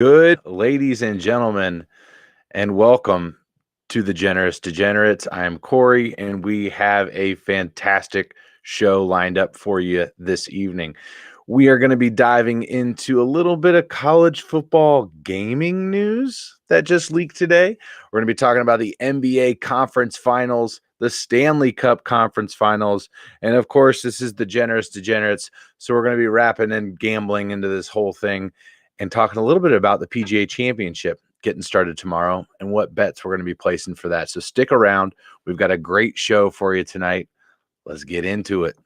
Good, ladies and gentlemen, and welcome to the Generous Degenerates. I am Corey, and we have a fantastic show lined up for you this evening. We are going to be diving into a little bit of college football gaming news that just leaked today. We're going to be talking about the NBA Conference Finals, the Stanley Cup Conference Finals, and of course, this is the Generous Degenerates. So we're going to be wrapping and gambling into this whole thing and talking a little bit about the PGA Championship getting started tomorrow and what bets we're going to be placing for that. So stick around. We've got a great show for you tonight. Let's get into it.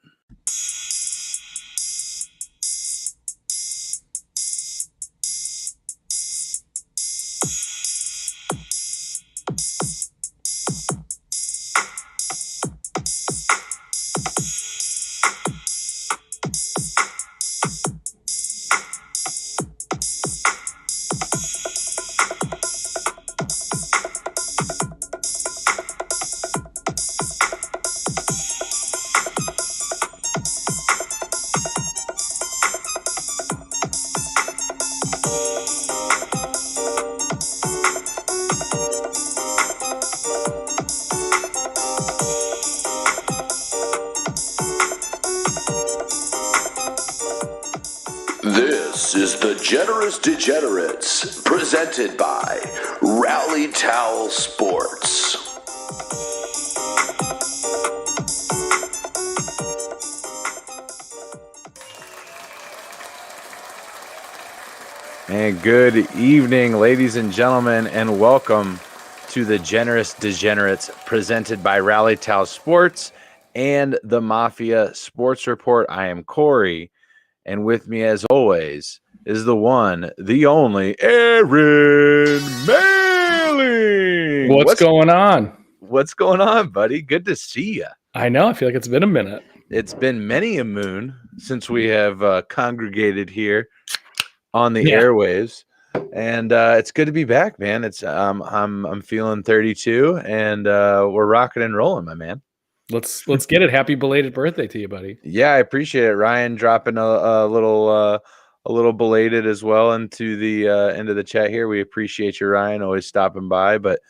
This is the Generous Degenerates, presented by Rally Towel Sports. And good evening, ladies and gentlemen, and welcome to the Generous Degenerates, presented by Rally Towel Sports and the Mafia Sports Report. I am Corey, and with me, as always, is the one, the only, Aaron Mailing. What's going on? What's going on, buddy? Good to see you. I know. I feel like it's been a minute. It's been many a moon since we have congregated here on the airwaves, and it's good to be back, man. It's I'm feeling 32, and we're rocking and rolling, my man. Let's get it. Happy belated birthday to you, buddy. Yeah, I appreciate it. Ryan dropping a little belated as well into the chat here. We appreciate you, Ryan, always stopping by. But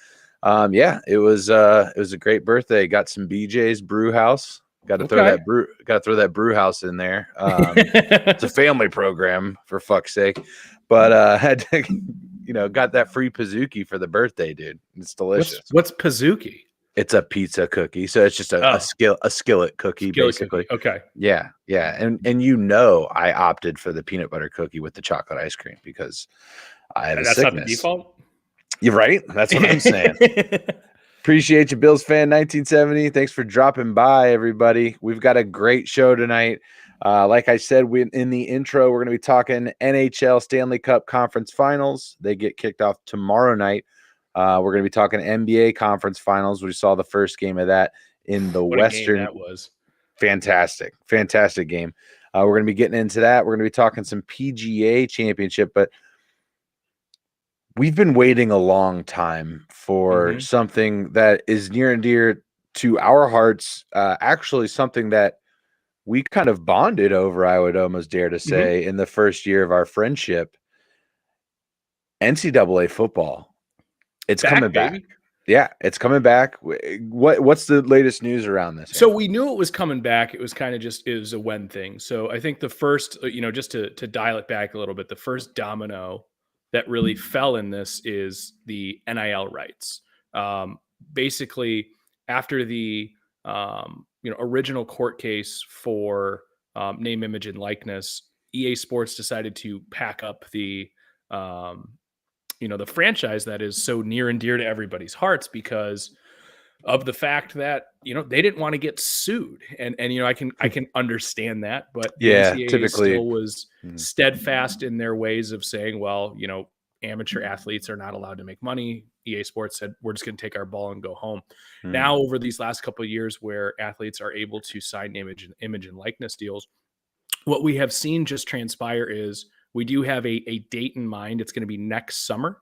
yeah, it was a great birthday. Got some BJ's Brew House. Got to throw that brew house in there. It's a family program, for fuck's sake. But had to, got that free Pizookie for the birthday, dude. It's delicious. What's Pizookie? It's a pizza cookie, so it's just a skillet cookie, basically. Okay. Yeah, and I opted for the peanut butter cookie with the chocolate ice cream because I had a sickness. That's not the default. You're right. That's what I'm saying. Appreciate you, Bills fan 1970. Thanks for dropping by, everybody. We've got a great show tonight. Like I said, in the intro, we're going to be talking NHL Stanley Cup Conference Finals. They get kicked off tomorrow night. We're going to be talking NBA Conference Finals. We saw the first game of that in the Western. That was fantastic game. We're going to be getting into that. We're going to be talking some PGA Championship, but we've been waiting a long time for something that is near and dear to our hearts. Actually, something that we kind of bonded over, I would almost dare to say, in the first year of our friendship. NCAA football. It's coming back. Baby. Yeah, it's coming back. What's the latest news around this? So we knew it was coming back. It was kind of it was a when thing. So I think the first, just to dial it back a little bit, the first domino that really fell in this is the NIL rights. Basically, after the original court case for name, image, and likeness, EA Sports decided to pack up the the franchise that is so near and dear to everybody's hearts because of the fact that they didn't want to get sued, and I can understand that, but yeah, the NCAA typically still was steadfast in their ways of saying, well, amateur athletes are not allowed to make money. EA Sports said, we're just going to take our ball and go home. Now, over these last couple of years where athletes are able to sign image and likeness deals, what we have seen just transpire is we do have a date in mind. It's going to be next summer.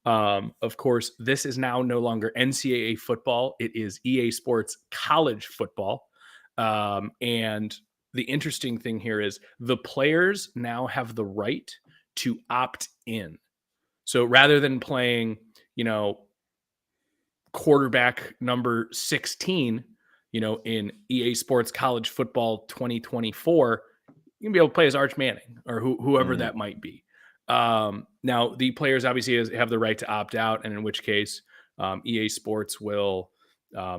Of course, this is now no longer NCAA football. It is EA Sports college football. And the interesting thing here is the players now have the right to opt in. So rather than playing, quarterback number 16, in EA Sports College Football 2024, you can be able to play as Arch Manning or whoever that might be. Now, the players obviously have the right to opt out, and in which case EA Sports will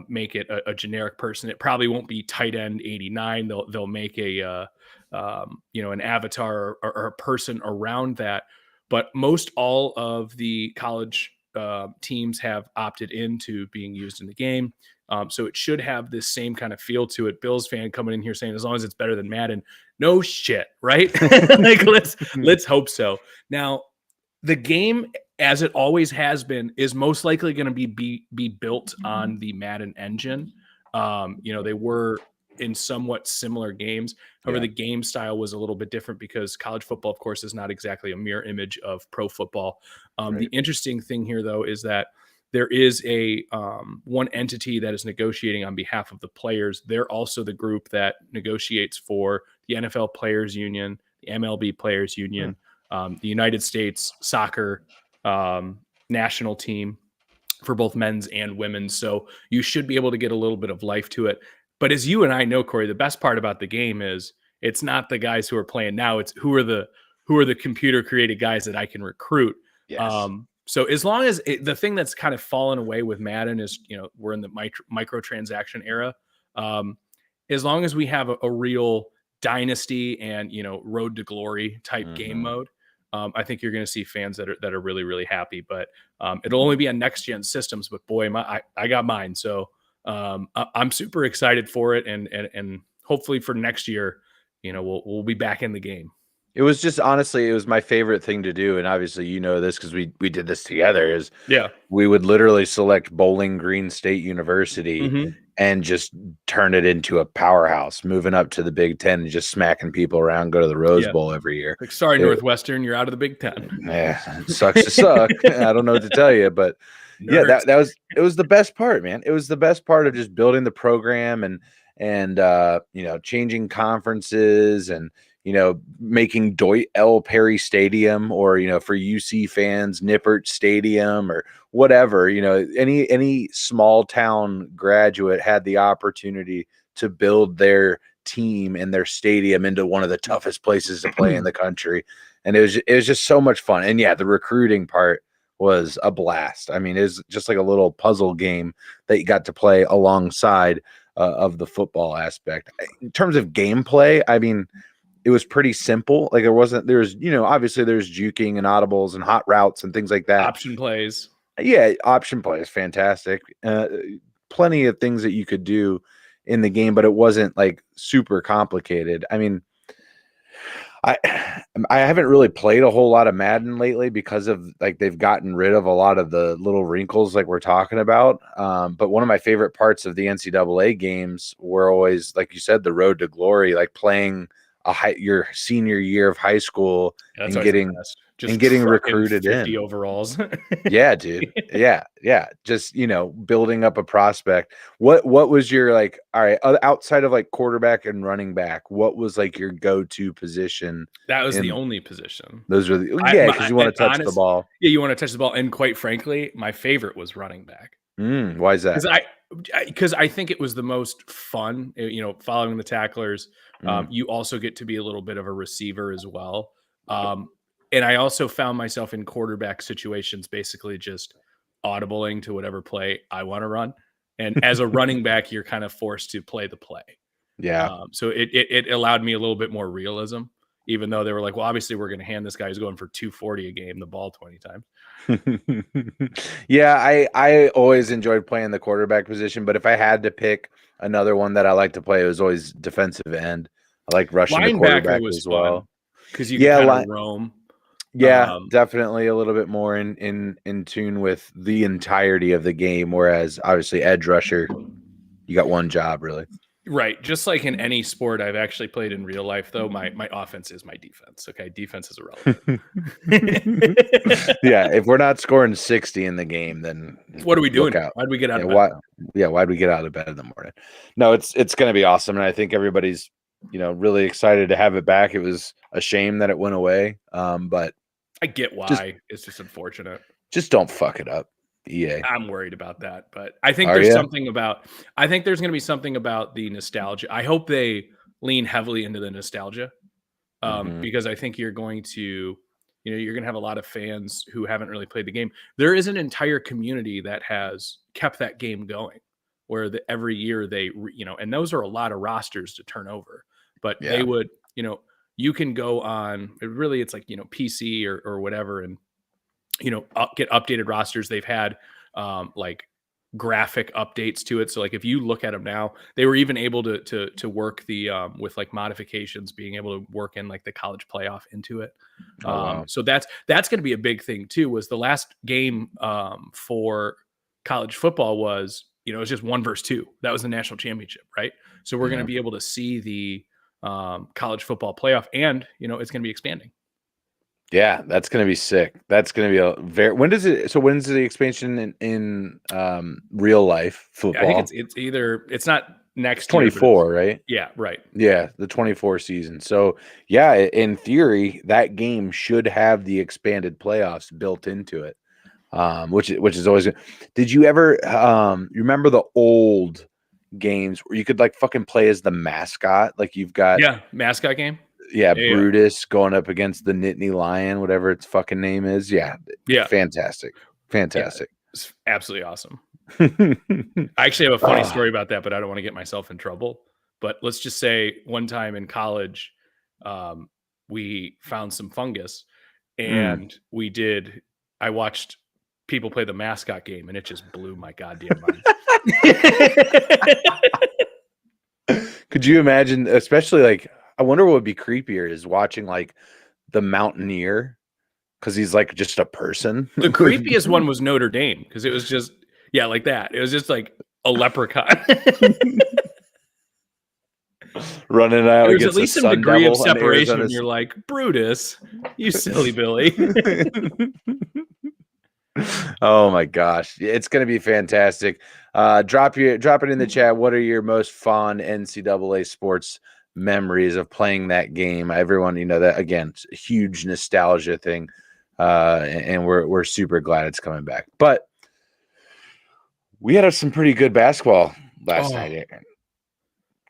make it a generic person. It probably won't be tight end 89. They'll make an avatar or a person around that. But most all of the college teams have opted into being used in the game. So it should have this same kind of feel to it. Bills fan coming in here saying, as long as it's better than Madden, no shit, right? Like let's hope so. Now, the game, as it always has been, is most likely going to be built on the Madden engine. They were in somewhat similar games. However, the game style was a little bit different because college football, of course, is not exactly a mirror image of pro football. Right. The interesting thing here, though, is that there is a one entity that is negotiating on behalf of the players. They're also the group that negotiates for the NFL Players Union, the MLB Players Union, the United States Soccer national team for both men's and women's. So you should be able to get a little bit of life to it. But as you and I know, Corey, the best part about the game is it's not the guys who are playing now. It's who are the computer created guys that I can recruit. Yes. So as long as the thing that's kind of fallen away with Madden is, we're in the microtransaction era. As long as we have a real dynasty and, road to glory type game mode, I think you're going to see fans that are really, really happy. But it'll only be on next gen systems. But boy, I got mine. So I'm super excited for it, and hopefully for next year, we'll be back in the game. It was just, honestly, it was my favorite thing to do, and obviously this because we did this together. Is we would literally select Bowling Green State University and just turn it into a powerhouse, moving up to the Big Ten and just smacking people around. Go to the Rose Bowl every year. Like, sorry, Northwestern, you're out of the Big Ten. Yeah, it sucks to suck. I don't know what to tell you, but it was the best part, man. It was the best part of just building the program and changing conferences and making Deutsch L. Perry Stadium, or for UC fans, Nippert Stadium, or whatever. Any small town graduate had the opportunity to build their team and their stadium into one of the toughest places to play in the country, and it was just so much fun. And the recruiting part was a blast. I mean, it was just like a little puzzle game that you got to play alongside of the football aspect. In terms of gameplay, I mean, it was pretty simple. Like there's obviously there's juking and audibles and hot routes and things like that. Option plays. Yeah, option plays, fantastic. Plenty of things that you could do in the game, but it wasn't like super complicated. I mean, I haven't really played a whole lot of Madden lately because of they've gotten rid of a lot of the little wrinkles like we're talking about. But one of my favorite parts of the NCAA games were always, like you said, the road to glory, like playing your senior year of high school and getting recruited 50 in overalls. Yeah, dude. Yeah. Just, building up a prospect. What was your, all right, outside of quarterback and running back, what was your go-to position? That was the only position. Those were because you want to touch the ball. Yeah, you want to touch the ball. And quite frankly, my favorite was running back. Why is that? Because I think it was the most fun, following the tacklers. You also get to be a little bit of a receiver as well. And I also found myself in quarterback situations, basically just audibling to whatever play I want to run. And as a running back, you're kind of forced to play the play. Yeah. So it allowed me a little bit more realism, even though they were like, well, obviously we're going to hand this guy who's going for 240 a game the ball 20 times. Yeah, I always enjoyed playing the quarterback position, but if I had to pick another one that I like to play, it was always defensive end. I like rushing the quarterback as well. Because you can kind of roam. Yeah, definitely a little bit more in tune with the entirety of the game, whereas obviously edge rusher, you got one job really. Right. Just like in any sport I've actually played in real life, though, my offense is my defense. Okay. Defense is irrelevant. Yeah. If we're not scoring 60 in the game, then what are we doing? Why'd we get out of bed? Why'd we get out of bed in the morning? No, it's going to be awesome. And I think everybody's, really excited to have it back. It was a shame that it went away. But I get why. It's just unfortunate. Just don't fuck it up, EA. I'm worried about that, but I think Are there's ya? something about. I think there's going to be something about the nostalgia. I hope they lean heavily into the nostalgia, Mhm. because I think you're going to, you're going to have a lot of fans who haven't really played the game. There is an entire community that has kept that game going, where every year they, and those are a lot of rosters to turn over, but they Yeah. would, you can go on. It's like PC or whatever, and get updated rosters. They've had like graphic updates to it. So like if you look at them now, they were even able to work the with like modifications, being able to work in like the college playoff into it. Oh, wow. So that's going to be a big thing too. Was the last game for college football was it was just 1 versus 2. That was the national championship, right? So we're going Yeah. to be able to see the college football playoff, and it's going to be expanding. Yeah, that's gonna be sick. That's gonna be a very. When's the expansion in real life I think football? it's not next year, but 24, right? yeah, right. Yeah, the 24 season. So yeah, in theory, that game should have the expanded playoffs built into it, which is always good. Did you ever you remember the old games where you could like fucking play as the mascot? Like you've got Mascot game. Yeah, Yeah. Brutus going up against the Nittany Lion, whatever its fucking name is. Yeah, fantastic. It's absolutely awesome. I actually have a funny story about that, but I don't want to get myself in trouble. But let's just say one time in college, we found some fungus, and I watched people play the mascot game, and it just blew my goddamn mind. Could you imagine, especially like, I wonder what would be creepier is watching like the Mountaineer, because he's like just a person. The creepiest one was Notre Dame, because it was just like that. It was just like a leprechaun. Running out There's against at least a some Sun degree of Devil and separation. Arizona's- You're like, Brutus, you silly Billy. Oh my gosh, it's gonna be fantastic. Drop it in the chat. What are your most fond NCAA sports memories of playing that game? Everyone, that again, it's a huge nostalgia thing, and we're super glad it's coming back. But we had some pretty good basketball last night.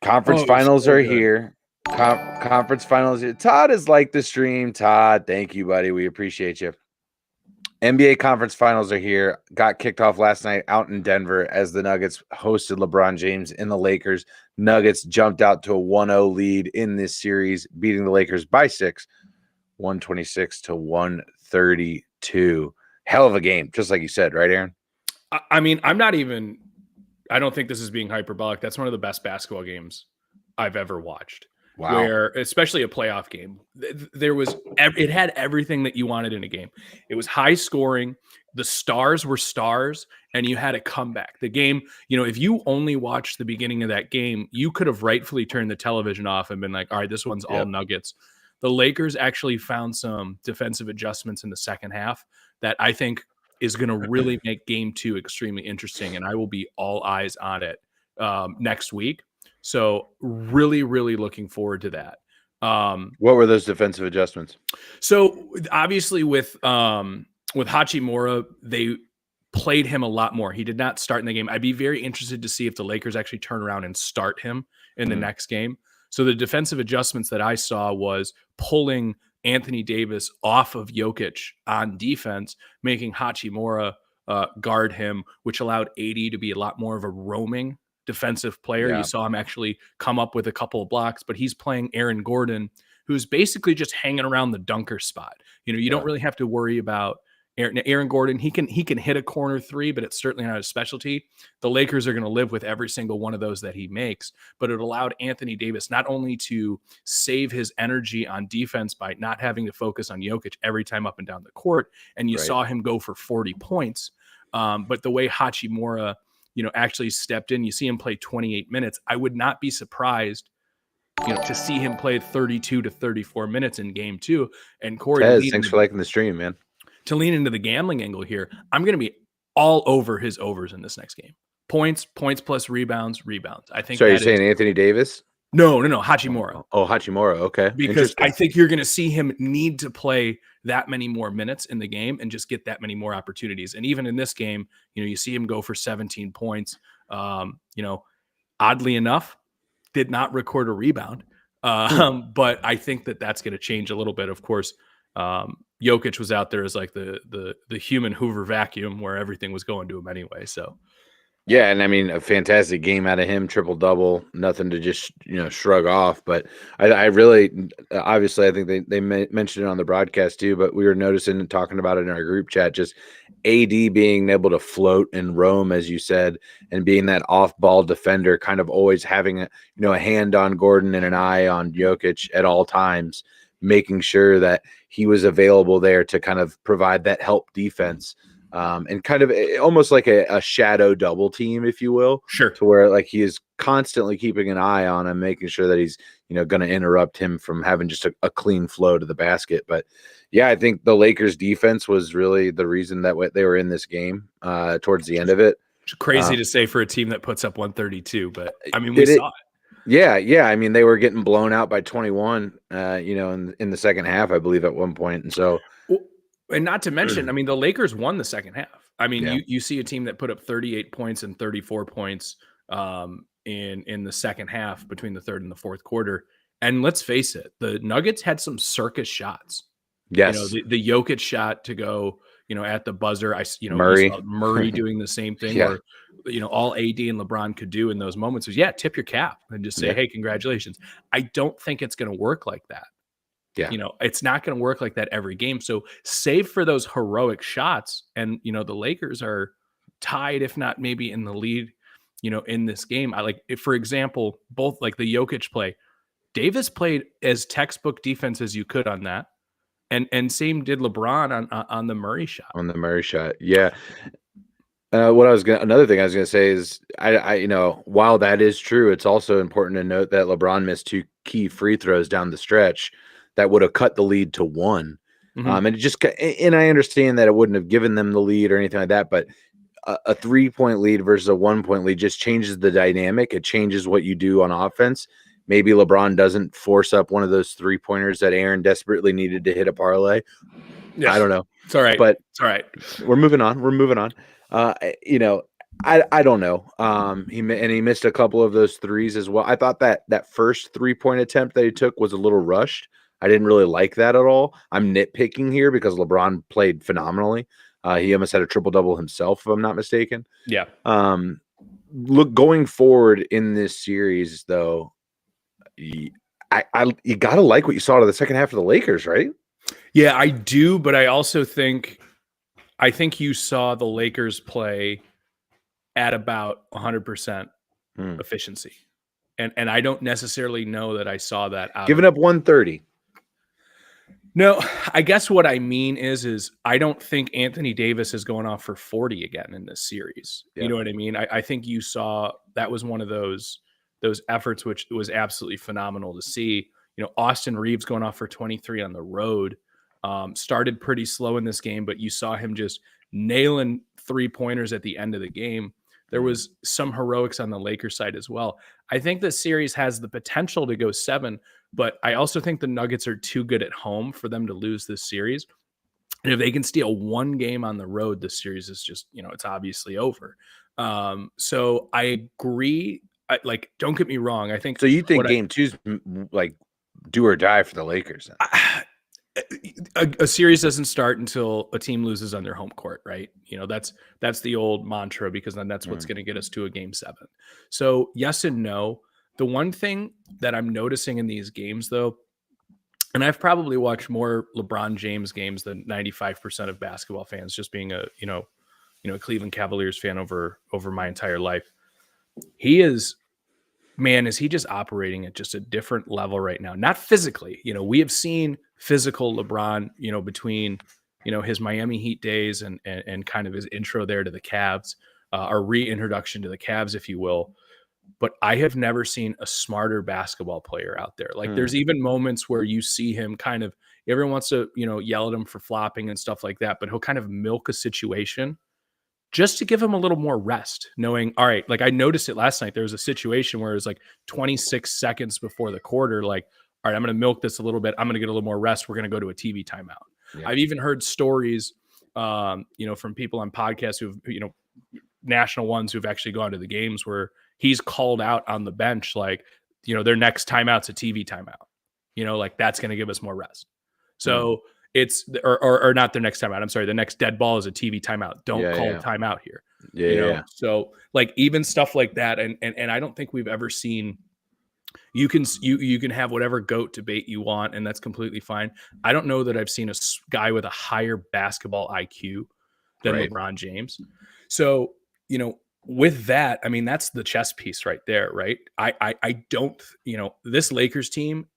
Conference finals are here. Conference finals. Todd is like the stream. Todd, thank you, buddy. We appreciate you. NBA conference finals are here. Got kicked off last night out in Denver as the Nuggets hosted LeBron James and the Lakers. Nuggets jumped out to a 1-0 lead in this series, beating the Lakers by 6, 126 to 132. Hell of a game, just like you said, right, Aaron? I mean, I don't think this is being hyperbolic. That's one of the best basketball games I've ever watched. Wow. Where, especially a playoff game, it had everything that you wanted in a game. It was high scoring. The stars were stars, and you had a comeback. The game, if you only watched the beginning of that game, you could have rightfully turned the television off and been like, all right, this one's all Nuggets. The Lakers actually found some defensive adjustments in the second half that I think is going to really make game 2 extremely interesting, and I will be all eyes on it next week. So really, really looking forward to that. What were those defensive adjustments? So obviously with Hachimura, they played him a lot more. He did not start in the game. I'd be very interested to see if the Lakers actually turn around and start him in the next game. So the defensive adjustments that I saw was pulling Anthony Davis off of Jokic on defense, making Hachimura guard him, which allowed AD to be a lot more of a roaming defensive player. You saw him actually come up with a couple of blocks, but he's playing Aaron Gordon, who's basically just hanging around the dunker spot. You don't really have to worry about Aaron Gordon. He can hit a corner 3, but it's certainly not his specialty. The Lakers are going to live with every single one of those that he makes, but it allowed Anthony Davis not only to save his energy on defense by not having to focus on Jokic every time up and down the court, and you saw him go for 40 points, but the way Hachimura actually stepped in. You see him play 28 minutes. I would not be surprised, to see him play 32 to 34 minutes in game 2. And Corey, thanks for liking the stream, man. To lean into the gambling angle here, I'm going to be all over his overs in this next game. Points plus rebounds. I think. So you're saying Anthony Davis? No, Hachimura. Oh, Hachimura. Okay, Because I interesting. think you're going to see him need to play that many more minutes in the game and just get that many more opportunities. And even in this game, you see him go for 17 points. Oddly enough, did not record a rebound. But I think that's going to change a little bit. Of course, Jokic was out there as like the human Hoover vacuum where everything was going to him anyway. So Yeah, and I mean a fantastic game out of him, triple double, nothing to just shrug off. But I really, obviously, I think they mentioned it on the broadcast too. But we were noticing and talking about it in our group chat, just AD being able to float and roam, as you said, and being that off-ball defender, kind of always having a hand on Gordon and an eye on Jokic at all times, making sure that he was available there to kind of provide that help defense. And kind of almost like a shadow double team, if you will, sure. to where like he is constantly keeping an eye on him, making sure that he's going to interrupt him from having just a clean flow to the basket. But yeah, I think the Lakers defense was really the reason that they were in this game towards the end of it. It's crazy to say for a team that puts up 132, but I mean, we saw it. Yeah. I mean, they were getting blown out by 21, in the second half, I believe, at one point. And so, and not to mention, I mean, the Lakers won the second half. I mean, Yeah. you see a team that put up 38 points and 34 points in the second half between the third and the fourth quarter. And let's face it, the Nuggets had some circus shots. yes, The Jokic shot to go, at the buzzer. Murray. You saw Murray doing the same thing Yeah. where, all AD and LeBron could do in those moments was, tip your cap and just say, Yeah. hey, congratulations. I don't think it's going to work like that. Yeah. It's not going to work like that every game. So save for those heroic shots. And, the Lakers are tied, if not maybe in the lead, in this game. For example, both like the Jokic play, Davis played as textbook defense as you could on that. And same did LeBron on the Murray shot. On the Murray shot. Yeah. Another thing I was gonna say is I while that is true, it's also important to note that LeBron missed 2 key free throws down the stretch that would have cut the lead to 1. Mhm. And I understand that it wouldn't have given them the lead or anything like that, but a 3-point lead versus a 1-point lead just changes the dynamic. It changes what you do on offense. Maybe LeBron doesn't force up one of those 3-pointers that Aaron desperately needed to hit a parlay. Yeah. I don't know. It's all right. But it's all right. We're moving on. I don't know. He missed a couple of those threes as well. I thought that first 3-point attempt that he took was a little rushed. I didn't really like that at all. I'm nitpicking here because LeBron played phenomenally. He almost had a triple double himself, if I'm not mistaken. Yeah. Look, going forward in this series, though, you gotta like what you saw to the second half of the Lakers, right? Yeah, I do, but I also think you saw the Lakers play at about 100% efficiency. And I don't necessarily know that I saw that out. Giving up 130. No, I guess what I mean is I don't think Anthony Davis is going off for 40 again in this series. Yeah. You know what I mean? I think you saw that was one of those efforts which was absolutely phenomenal to see. Austin Reeves going off for 23 on the road. Started pretty slow in this game, but you saw him just nailing 3-pointers at the end of the game. There was some heroics on the Lakers side as well. I think this series has the potential to go 7, but I also think the Nuggets are too good at home for them to lose this series. And if they can steal one game on the road, this series is just, it's obviously over. So I agree. Don't get me wrong. I think so. You think game 2's like do or die for the Lakers? A series doesn't start until a team loses on their home court, right? That's the old mantra, because then that's what's going to get us to a game 7. So yes and no. The one thing that I'm noticing in these games, though, and I've probably watched more LeBron James games than 95% of basketball fans, just being a Cleveland Cavaliers fan over my entire life. Is he just operating at just a different level right now? Not physically. We have seen physical LeBron, between, his Miami Heat days and kind of his intro there to the Cavs, or reintroduction to the Cavs, if you will. But I have never seen a smarter basketball player out there. There's even moments where you see him kind of, everyone wants to, yell at him for flopping and stuff like that, but he'll kind of milk a situation just to give him a little more rest, knowing, all right, like I noticed it last night. There was a situation where it was like 26 seconds before the quarter, like, all right, I'm going to milk this a little bit. I'm going to get a little more rest. We're going to go to a TV timeout. Yeah. I've even heard stories, from people on podcasts who've, national ones who've actually gone to the games where he's called out on the bench, like, their next timeout's a TV timeout, like that's going to give us more rest. So it's, or not their next timeout. I'm sorry. The next dead ball is a TV timeout. Don't call a timeout here. Yeah. So like even stuff like that. And I don't think we've ever seen, you can have whatever goat debate you want, and that's completely fine. I don't know that I've seen a guy with a higher basketball IQ than LeBron James. So, with that, I mean, that's the chess piece right there, right? I don't, this Lakers team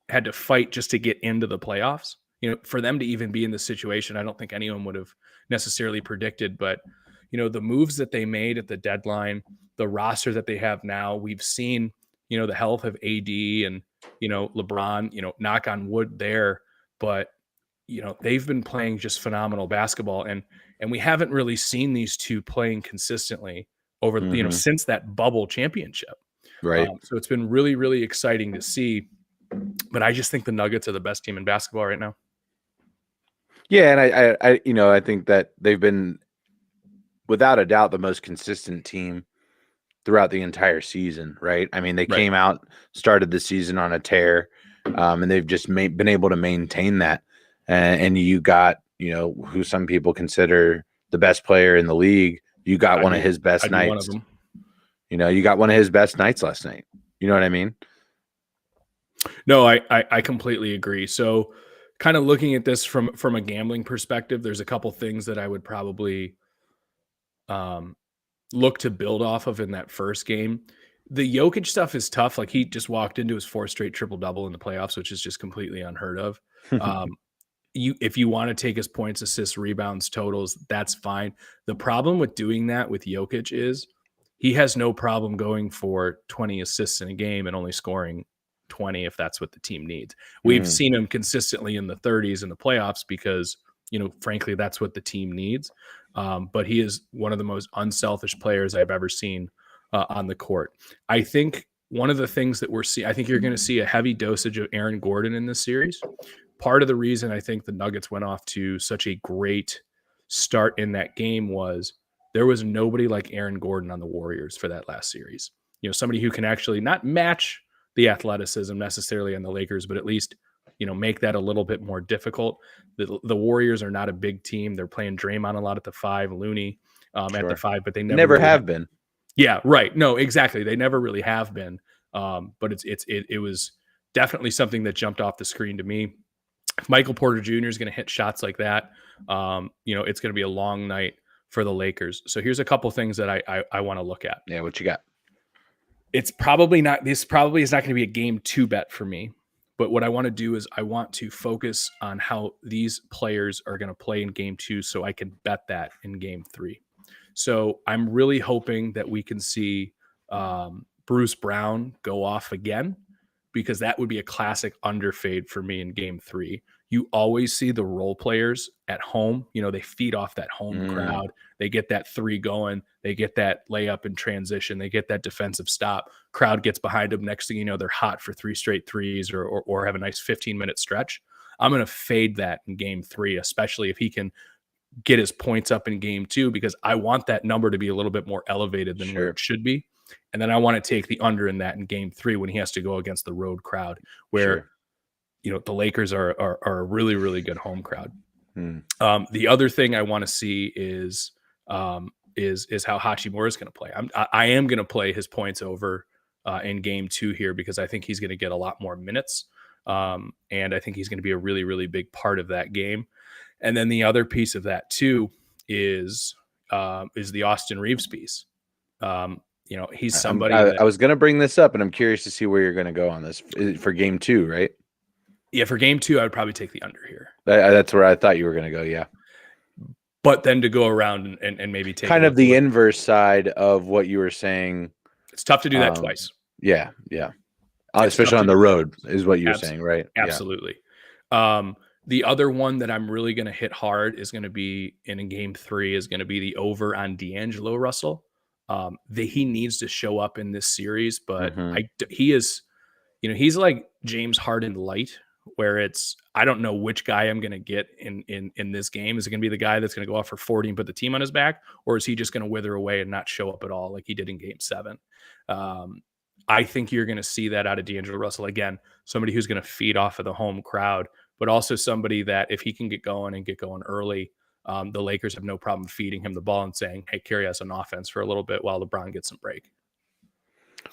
had to fight just to get into the playoffs. For them to even be in this situation, I don't think anyone would have necessarily predicted. But, the moves that they made at the deadline, the roster that they have now, we've seen, the health of AD and, LeBron, knock on wood there. But, they've been playing just phenomenal basketball. And we haven't really seen these two playing consistently over, since that bubble championship. Right. So it's been really, really exciting to see. But I just think the Nuggets are the best team in basketball right now. Yeah, and I think that they've been, without a doubt, the most consistent team throughout the entire season, right? I mean, they came out, started the season on a tear, and they've just been able to maintain that. And you got, who some people consider the best player in the league. You got one of his best nights. One of them. You got one of his best nights last night. You know what I mean? No, I completely agree. So kind of looking at this from a gambling perspective, there's a couple things that I would probably look to build off of in that first game. The Jokic stuff is tough. Like he just walked into his 4th straight triple-double in the playoffs, which is just completely unheard of. If you want to take his points, assists, rebounds, totals, that's fine. The problem with doing that with Jokic is he has no problem going for 20 assists in a game and only scoring 20 if that's what the team needs. We've seen him consistently in the 30s in the playoffs because, frankly, that's what the team needs. But he is one of the most unselfish players I've ever seen on the court. I think one of the things that I think you're going to see a heavy dosage of Aaron Gordon in this series. Part of the reason I think the Nuggets went off to such a great start in that game was there was nobody like Aaron Gordon on the Warriors for that last series. Somebody who can actually not match the athleticism necessarily on the Lakers, but at least, make that a little bit more difficult. The Warriors are not a big team. They're playing Draymond a lot at the 5, Looney at the 5, but they never really have been. Yeah, right. No, exactly. They never really have been. But it was definitely something that jumped off the screen to me. If Michael Porter Jr. is going to hit shots like that, it's going to be a long night for the Lakers. So here's a couple things that I want to look at. Yeah, what you got? This probably is not going to be a game 2 bet for me. But what I want to do is I want to focus on how these players are going to play in game 2 so I can bet that in game 3. So I'm really hoping that we can see Bruce Brown go off again, because that would be a classic underfade for me in game 3. You always see the role players at home. They feed off that home crowd. They get that 3 going. They get that layup in transition. They get that defensive stop. Crowd gets behind them. Next thing you know, they're hot for 3 straight threes or have a nice 15-minute stretch. I'm going to fade that in game 3, especially if he can get his points up in game 2, because I want that number to be a little bit more elevated than where it should be. And then I want to take the under in that in game 3 when he has to go against the road crowd where, the Lakers are a really, really good home crowd. The other thing I want to see is how Hachimura is going to play. I am going to play his points over in game 2 here, because I think he's going to get a lot more minutes. And I think he's going to be a really, really big part of that game. And then the other piece of that too is the Austin Reeves piece. He's somebody I was going to bring this up, and I'm curious to see where you're going to go on this for game 2, right? Yeah, for game 2, I would probably take the under here. That's where I thought you were going to go, yeah. But then to go around and maybe take kind of the inverse side of what you were saying. It's tough to do that twice. Yeah. Especially on the road is what you're saying, right? Absolutely. The other one that I'm really going to hit hard is going to be in game 3 is going to be the over on D'Angelo Russell. He needs to show up in this series, but Mm-hmm. he is, he's like James Harden light, where I don't know which guy I'm going to get in this game. Is it going to be the guy that's going to go off for 40 and put the team on his back, or is he just going to wither away and not show up at all like he did in game 7? I think you're going to see that out of D'Angelo Russell again, somebody who's going to feed off of the home crowd, but also somebody that if he can get going early, the Lakers have no problem feeding him the ball and saying, hey, carry us on offense for a little bit while LeBron gets some break.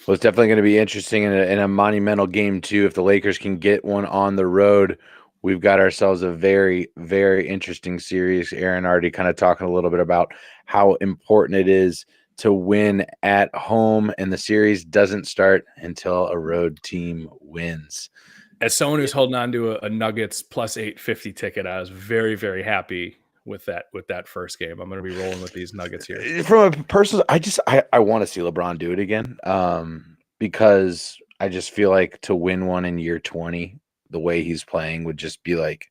Well, it's definitely going to be interesting in a monumental game, too. If the Lakers can get one on the road, we've got ourselves a very, very interesting series. Aaron already kind of talking a little bit about how important it is to win at home, and the series doesn't start until a road team wins. As someone who's holding on to a Nuggets plus 850 ticket, I was very, very happy with that first game. I'm going to be rolling with these Nuggets here. From a personal, I want to see LeBron do it again, because I just feel like to win one in year 20, the way he's playing would just be like,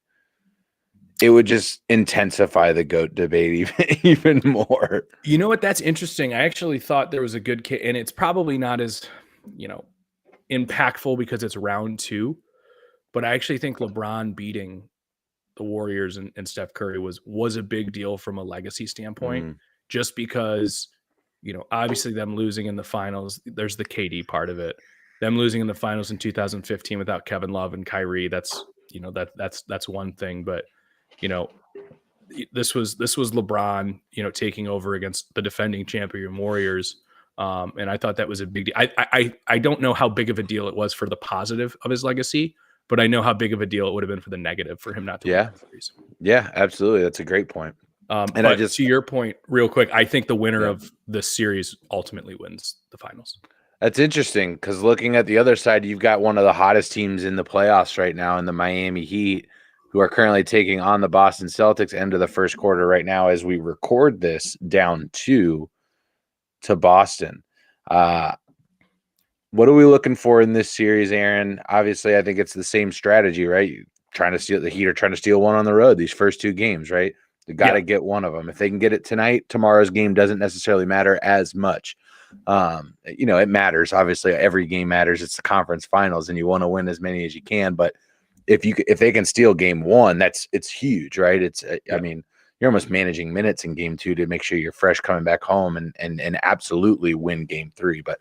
it would just intensify the GOAT debate even more. You know what? That's interesting. I actually thought there was a good case, and it's probably not as, impactful because it's round 2, but I actually think LeBron beating the Warriors and Steph Curry was a big deal from a legacy standpoint, just because, obviously them losing in the finals, there's the KD part of it. Them losing in the finals in 2015 without Kevin Love and Kyrie, that's one thing, but this was LeBron, taking over against the defending champion Warriors. And I thought that was a big deal. I don't know how big of a deal it was for the positive of his legacy, but I know how big of a deal it would have been for the negative for him not to win the series. Yeah, absolutely. That's a great point. And to your point, real quick, I think the winner of this series ultimately wins the finals. That's interesting because looking at the other side, you've got one of the hottest teams in the playoffs right now in the Miami Heat, who are currently taking on the Boston Celtics end of the first quarter right now as we record this, down 2 to Boston. What are we looking for in this series, Aaron? Obviously, I think it's the same strategy, right? The Heat are trying to steal one on the road these first 2 games, right? They got to get one of them. If they can get it tonight, tomorrow's game doesn't necessarily matter as much. It matters. Obviously, every game matters. It's the conference finals, and you want to win as many as you can. But if they can steal game 1, it's huge, right? I mean, you're almost managing minutes in game 2 to make sure you're fresh coming back home and absolutely win game 3. But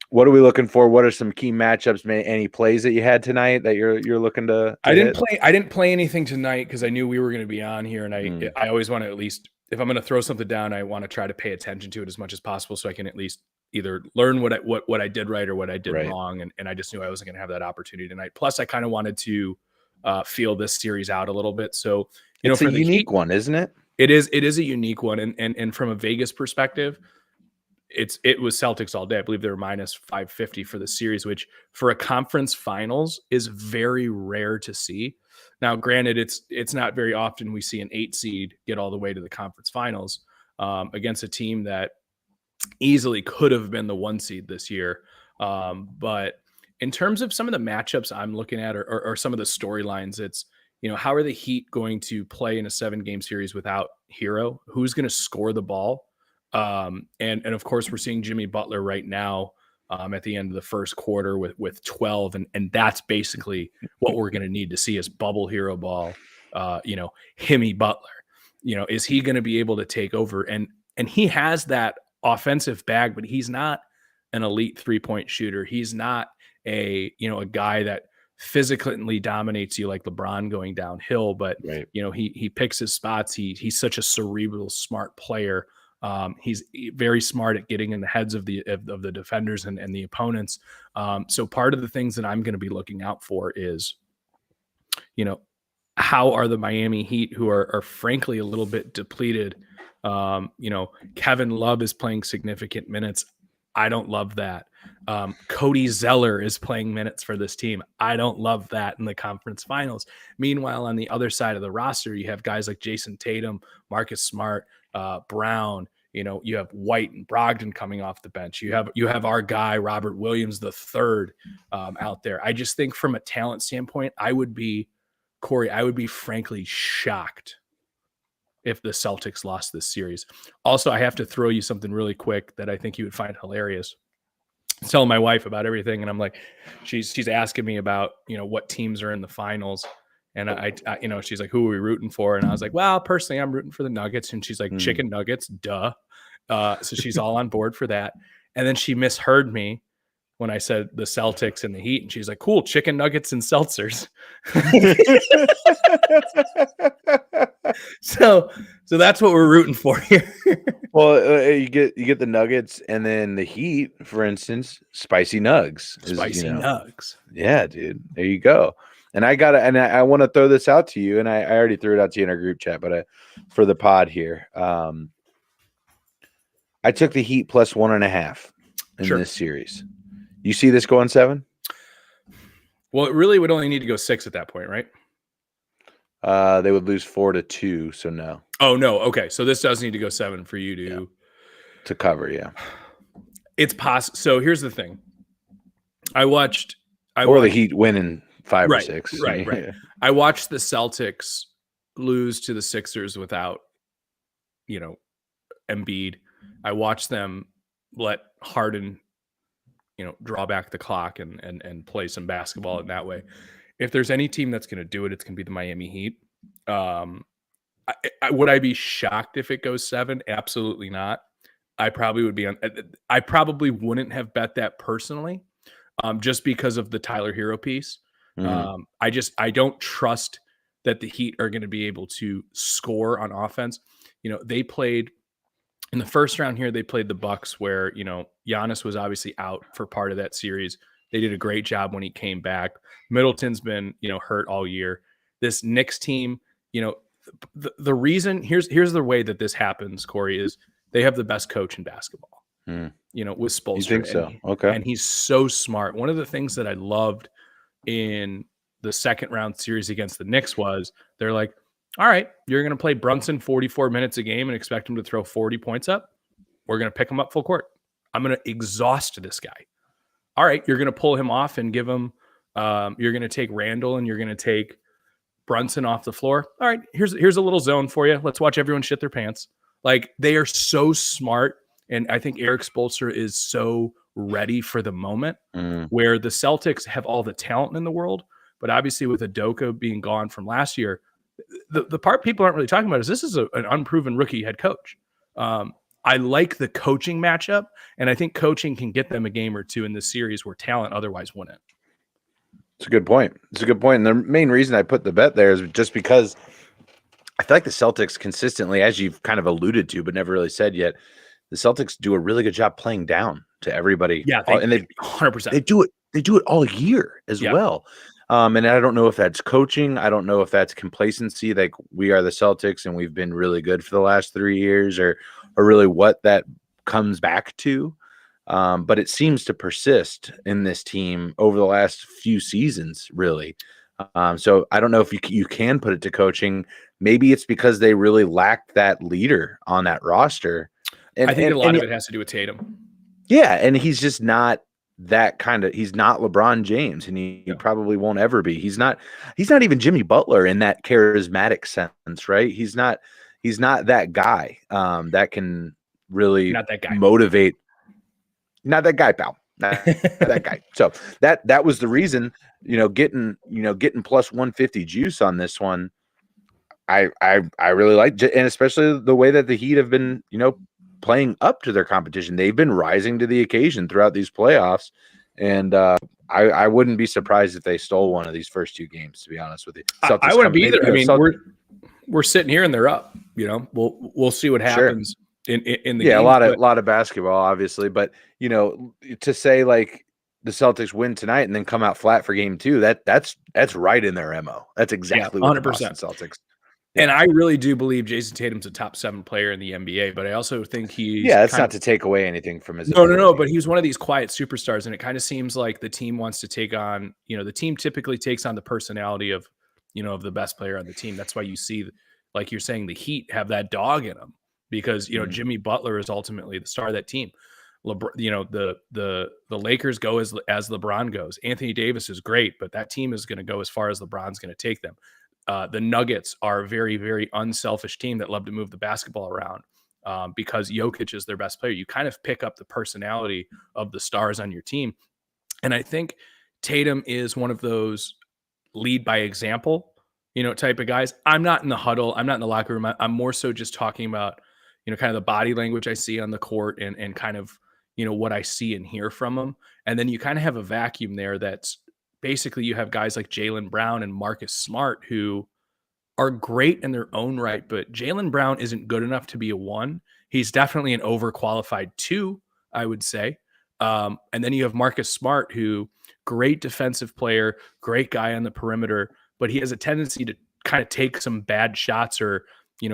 what are we looking for? What are some key matchups? Any plays that you had tonight that you're looking to I didn't play anything tonight because I knew we were going to be on here, and I always want to, at least if I'm going to throw something down, I want to try to pay attention to it as much as possible so I can at least either learn what I did right or what I did wrong. And I just knew I wasn't going to have that opportunity tonight. Plus, I kind of wanted to feel this series out a little bit. So, it's a unique one, isn't it? It is a unique one. And from a Vegas perspective, it was Celtics all day. I believe they were minus 550 for the series, which for a conference finals is very rare to see. Now, granted, it's not very often we see an 8 seed get all the way to the conference finals against a team that easily could have been the 1 seed this year. But in terms of some of the matchups I'm looking at or some of the storylines, it's, how are the Heat going to play in a 7-game series without Hero? Who's going to score the ball? And of course, we're seeing Jimmy Butler right now at the end of the first quarter with 12. And that's basically what we're going to need to see is bubble hero ball, Himmy Butler. Is he going to be able to take over? And he has that offensive bag, but he's not an elite 3-point shooter. He's not a guy that physically dominates you like LeBron going downhill, but he picks his spots. He's such a cerebral, smart player. He's very smart at getting in the heads of the defenders and the opponents. So part of the things that I'm going to be looking out for is, how are the Miami Heat, who are frankly a little bit depleted? Kevin Love is playing significant minutes. I don't love that. Cody Zeller is playing minutes for this team. I don't love that in the conference finals. Meanwhile, on the other side of the roster, you have guys like Jason Tatum, Marcus Smart, Brown. You have White and Brogdon coming off the bench. You have our guy Robert Williams III out there. I just think from a talent standpoint, I would be Corey, I would be frankly shocked if the Celtics lost this series. Also, I have to throw you something really quick that I think you would find hilarious. I was telling my wife about everything, and I'm like, she's asking me about, what teams are in the finals. And I she's like, who are we rooting for? And I was like, well, personally, I'm rooting for the Nuggets. And she's like, chicken nuggets, duh. So she's all on board for that. And then she misheard me when I said the Celtics and the Heat, and she's like, cool, chicken nuggets and seltzers. So that's what we're rooting for here. Well, you get the Nuggets, and then the Heat, for instance, spicy nugs. Nugs. Yeah, dude. There you go. And I want to throw this out to you, and I already threw it out to you in our group chat, but for the pod here, I took the Heat plus 1.5 in this series. You see this going 7? Well, it really would only need to go 6 at that point, right? They would lose 4-2, so no. Oh, no. Okay. So this does need to go 7 for you to cover, yeah. It's possible. So here's the thing. The Heat winning 5 or 6. Right. I watched the Celtics lose to the Sixers without, Embiid. I watched them let Harden, draw back the clock and play some basketball in that way. If there's any team that's going to do it, it's going to be the Miami Heat. Would I be shocked if it goes 7? Absolutely not. I probably would be I probably wouldn't have bet that personally, just because of the Tyler Hero piece. Mm-hmm. I don't trust that the Heat are going to be able to score on offense. They played in the first round here. They played the Bucks, where Giannis was obviously out for part of that series. They did a great job when he came back. Middleton's been hurt all year. This Knicks team, the reason here's the way that this happens, Corey, is they have the best coach in basketball. With Spoelstra. You think so? Okay. And he's so smart. One of the things that I loved in the second round series against the Knicks was they're like, all right, you're going to play Brunson 44 minutes a game and expect him to throw 40 points up. We're going to pick him up full court. I'm going to exhaust this guy. All right, you're going to pull him off and give him, you're going to take Randall and you're going to take Brunson off the floor. All right, here's a little zone for you. Let's watch everyone shit their pants. Like, they are so smart. And I think Eric Spoelstra is so ready for the moment where the Celtics have all the talent in the world. But obviously with Udoka being gone from last year, the part people aren't really talking about is this is an unproven rookie head coach. I like the coaching matchup, and I think coaching can get them a game or two in this series where talent otherwise wouldn't. It's a good point. And the main reason I put the bet there is just because I feel like the Celtics consistently, as you've kind of alluded to, but never really said yet, the Celtics do a really good job playing down to everybody. Yeah, and they 100%. They do it all year as well. And I don't know if that's coaching. I don't know if that's complacency. Like, we are the Celtics and we've been really good for the last 3 years, or really what that comes back to. But it seems to persist in this team over the last few seasons, really. So I don't know if you can put it to coaching. Maybe it's because they really lacked that leader on that roster. And I think a lot of it has to do with Tatum. Yeah, and he's just not that kind of. He's not LeBron James, and he probably won't ever be. He's not even Jimmy Butler in that charismatic sense, right? He's not that guy that can really motivate. Not that guy, pal. Not that guy. So that was the reason, getting plus 150 juice on this one. I really like, and especially the way that the Heat have been, playing up to their competition. They've been rising to the occasion throughout these playoffs, and I wouldn't be surprised if they stole one of these first 2 games. To be honest with you, I wouldn't be either. I mean, we're sitting here and they're up. We'll see what happens in the game. A lot of basketball, obviously, but to say like the Celtics win tonight and then come out flat for game 2, that's right in their MO. That's exactly 100% what the Boston Celtics. And I really do believe Jason Tatum's a top 7 player in the NBA, but I also think he's that's not to take away anything from his No, but he's one of these quiet superstars, and it kind of seems like the team wants to take on, the team typically takes on the personality of, of the best player on the team. That's why you see, like you're saying, the Heat have that dog in them because, Jimmy Butler is ultimately the star of that team. The Lakers go as LeBron goes. Anthony Davis is great, but that team is going to go as far as LeBron's going to take them. the Nuggets are a very, very unselfish team that love to move the basketball around because Jokic is their best player. You kind of pick up the personality of the stars on your team. And I think Tatum is one of those lead by example, type of guys. I'm not in the huddle. I'm not in the locker room. I'm more so just talking about, kind of the body language I see on the court and kind of, what I see and hear from them. And then you kind of have a vacuum there that's basically you have guys like Jaylen Brown and Marcus Smart who are great in their own right, but Jaylen Brown isn't good enough to be a 1. He's definitely an overqualified 2, I would say. And then you have Marcus Smart, who great defensive player, great guy on the perimeter, but he has a tendency to kind of take some bad shots or,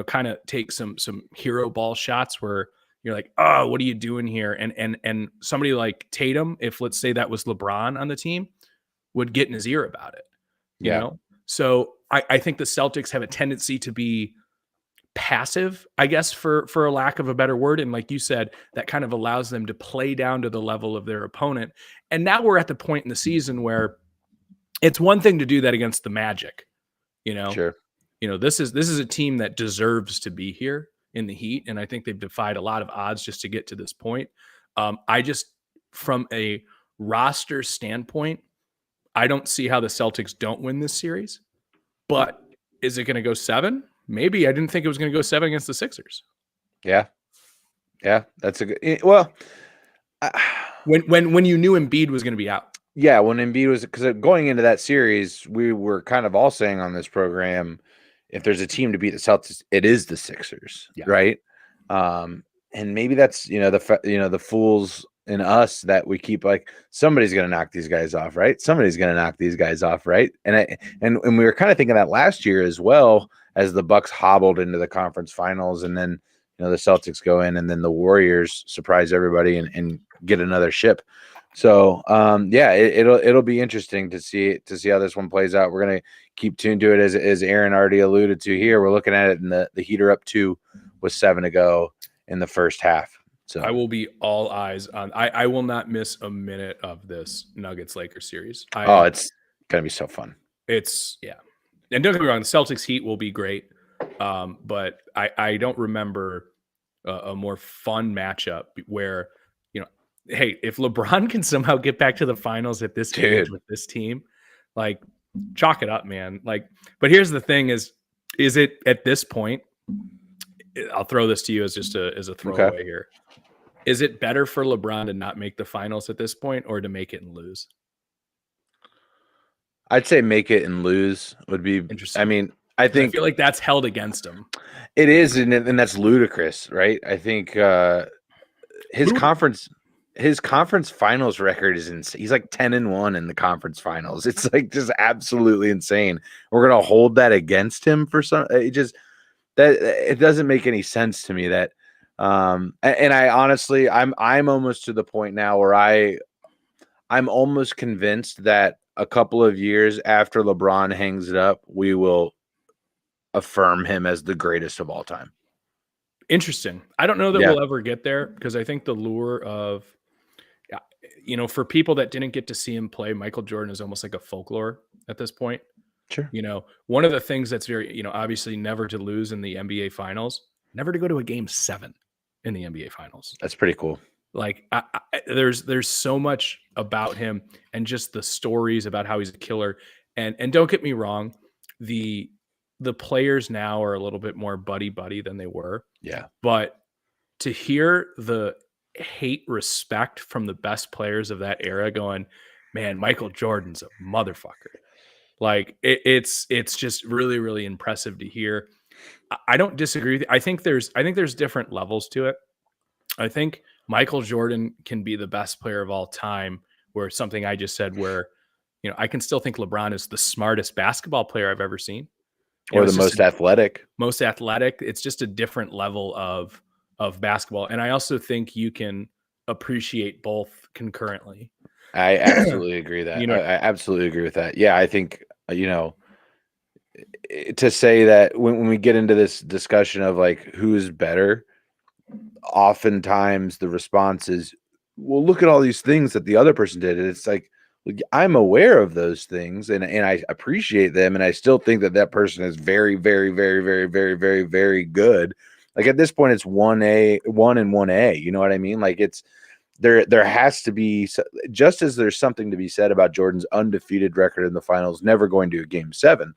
kind of take some hero ball shots where you're like, oh, what are you doing here? And somebody like Tatum, if let's say that was LeBron on the team, would get in his ear about it, you know? So I think the Celtics have a tendency to be passive, I guess, for a lack of a better word. And like you said, that kind of allows them to play down to the level of their opponent. And now we're at the point in the season where it's one thing to do that against the Magic, Sure. This is a team that deserves to be here in the Heat. And I think they've defied a lot of odds just to get to this point. I just, from a roster standpoint, I don't see how the Celtics don't win this series. But is it going to go 7? Maybe. I didn't think it was going to go 7 against the Sixers. Yeah. That's a good. Well, when you knew Embiid was going to be out. Yeah, when Embiid was, because going into that series, we were kind of all saying on this program, if there's a team to beat the Celtics, it is the Sixers, right? And maybe that's the fools in us that we keep like somebody's going to knock these guys off, right? Somebody's going to knock these guys off, right? And we were kind of thinking that last year as well, as the Bucks hobbled into the conference finals, and then the Celtics go in, and then the Warriors surprise everybody and get another ship. So it'll be interesting to see how this one plays out. We're gonna keep tuned to it, as Aaron already alluded to here. We're looking at it, and the Heat are up 2 with 7 to go in the first half. So I will be all eyes on. I will not miss a minute of this Nuggets Lakers series. It's gonna be so fun. And don't get me wrong, the Celtics Heat will be great, but I don't remember a more fun matchup where hey, if LeBron can somehow get back to the finals at this age with this team, like chalk it up, man. Like, but here's the thing: is it at this point? I'll throw this to you as just as a throwaway here. Is it better for LeBron to not make the finals at this point, or to make it and lose? I'd say make it and lose would be interesting. I mean, I feel like that's held against him. It is, and that's ludicrous, right? I think his conference finals record is insane. He's like 10-1 in the conference finals. It's like just absolutely insane. We're gonna hold that against him for some. It doesn't make any sense to me. That and I honestly, I'm almost to the point now where I'm almost convinced that a couple of years after LeBron hangs it up, we will affirm him as the greatest of all time. Interesting. I don't know that we'll ever get there, because I think the lure of, for people that didn't get to see him play, Michael Jordan is almost like a folklore at this point. Sure. One of the things that's very, obviously never to lose in the NBA finals, never to go to a game 7 in the NBA finals. That's pretty cool. Like there's so much about him, and just the stories about how he's a killer. And don't get me wrong, the players now are a little bit more buddy than they were. Yeah. But to hear the hate respect from the best players of that era going, man, Michael Jordan's a motherfucker. Like it's just really, really impressive to hear. I don't disagree with you. I think there's different levels to it. I think Michael Jordan can be the best player of all time, where something I just said, where, I can still think LeBron is the smartest basketball player I've ever seen. Or the most athletic. Most athletic. It's just a different level of basketball. And I also think you can appreciate both concurrently. I absolutely agree that. I absolutely agree with that. Yeah, I think, to say that when we get into this discussion of like who's better, oftentimes the response is, well, look at all these things that the other person did. And it's like, I'm aware of those things, and I appreciate them, and I still think that person is very, very, very, very, very, very, very good. Like at this point, it's 1A, 1 and 1A. You know what I mean? Like it's there has to be, just as there's something to be said about Jordan's undefeated record in the finals, never going to a game 7.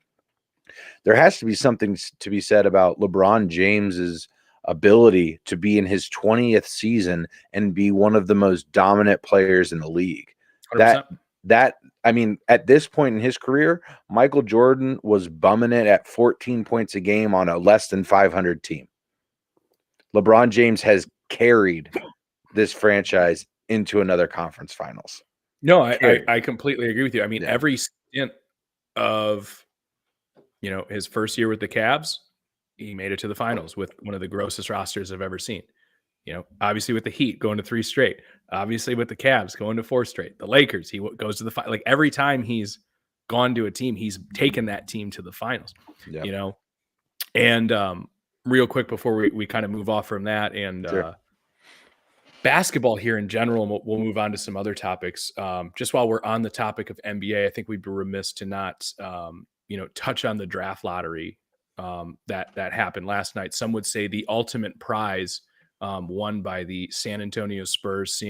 There has to be something to be said about LeBron James's ability to be in his 20th season and be one of the most dominant players in the league. 100%. That I mean, at this point in his career, Michael Jordan was bumming it at 14 points a game on a less than 500 team. LeBron James has carried this franchise into another conference finals. No, I completely agree with you. I mean, Yeah. every stint of, his first year with the Cavs, he made it to the finals with one of the grossest rosters I've ever seen. Obviously with the Heat going to 3 straight, obviously with the Cavs going to 4 straight, the Lakers, he goes to the final. Like every time he's gone to a team, he's taken that team to the finals, and real quick before we kind of move off from that and Sure. Basketball here in general, and we'll move on to some other topics. Just while we're on the topic of NBA, I think we'd be remiss to not, touch on the draft lottery that happened last night. Some would say the ultimate prize won by the San Antonio Spurs.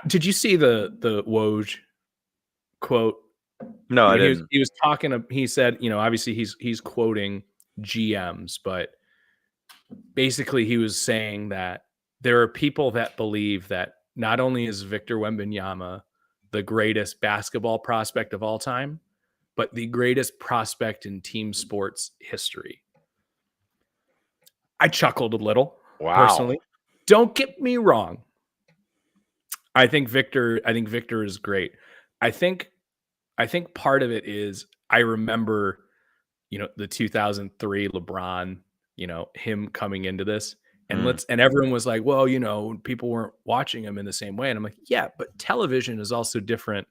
Did you see the Woj quote? No, I didn't. He was talking. He said, obviously he's quoting GMs, but basically he was saying that there are people that believe that not only is Victor Wembanyama the greatest basketball prospect of all time, but the greatest prospect in team sports history. I chuckled a little. Wow. Personally. Don't get me wrong. I think Victor is great. I think part of it is I remember, the 2003 LeBron, him coming into this and everyone was like, well, people weren't watching him in the same way. And I'm like, yeah, but television is also different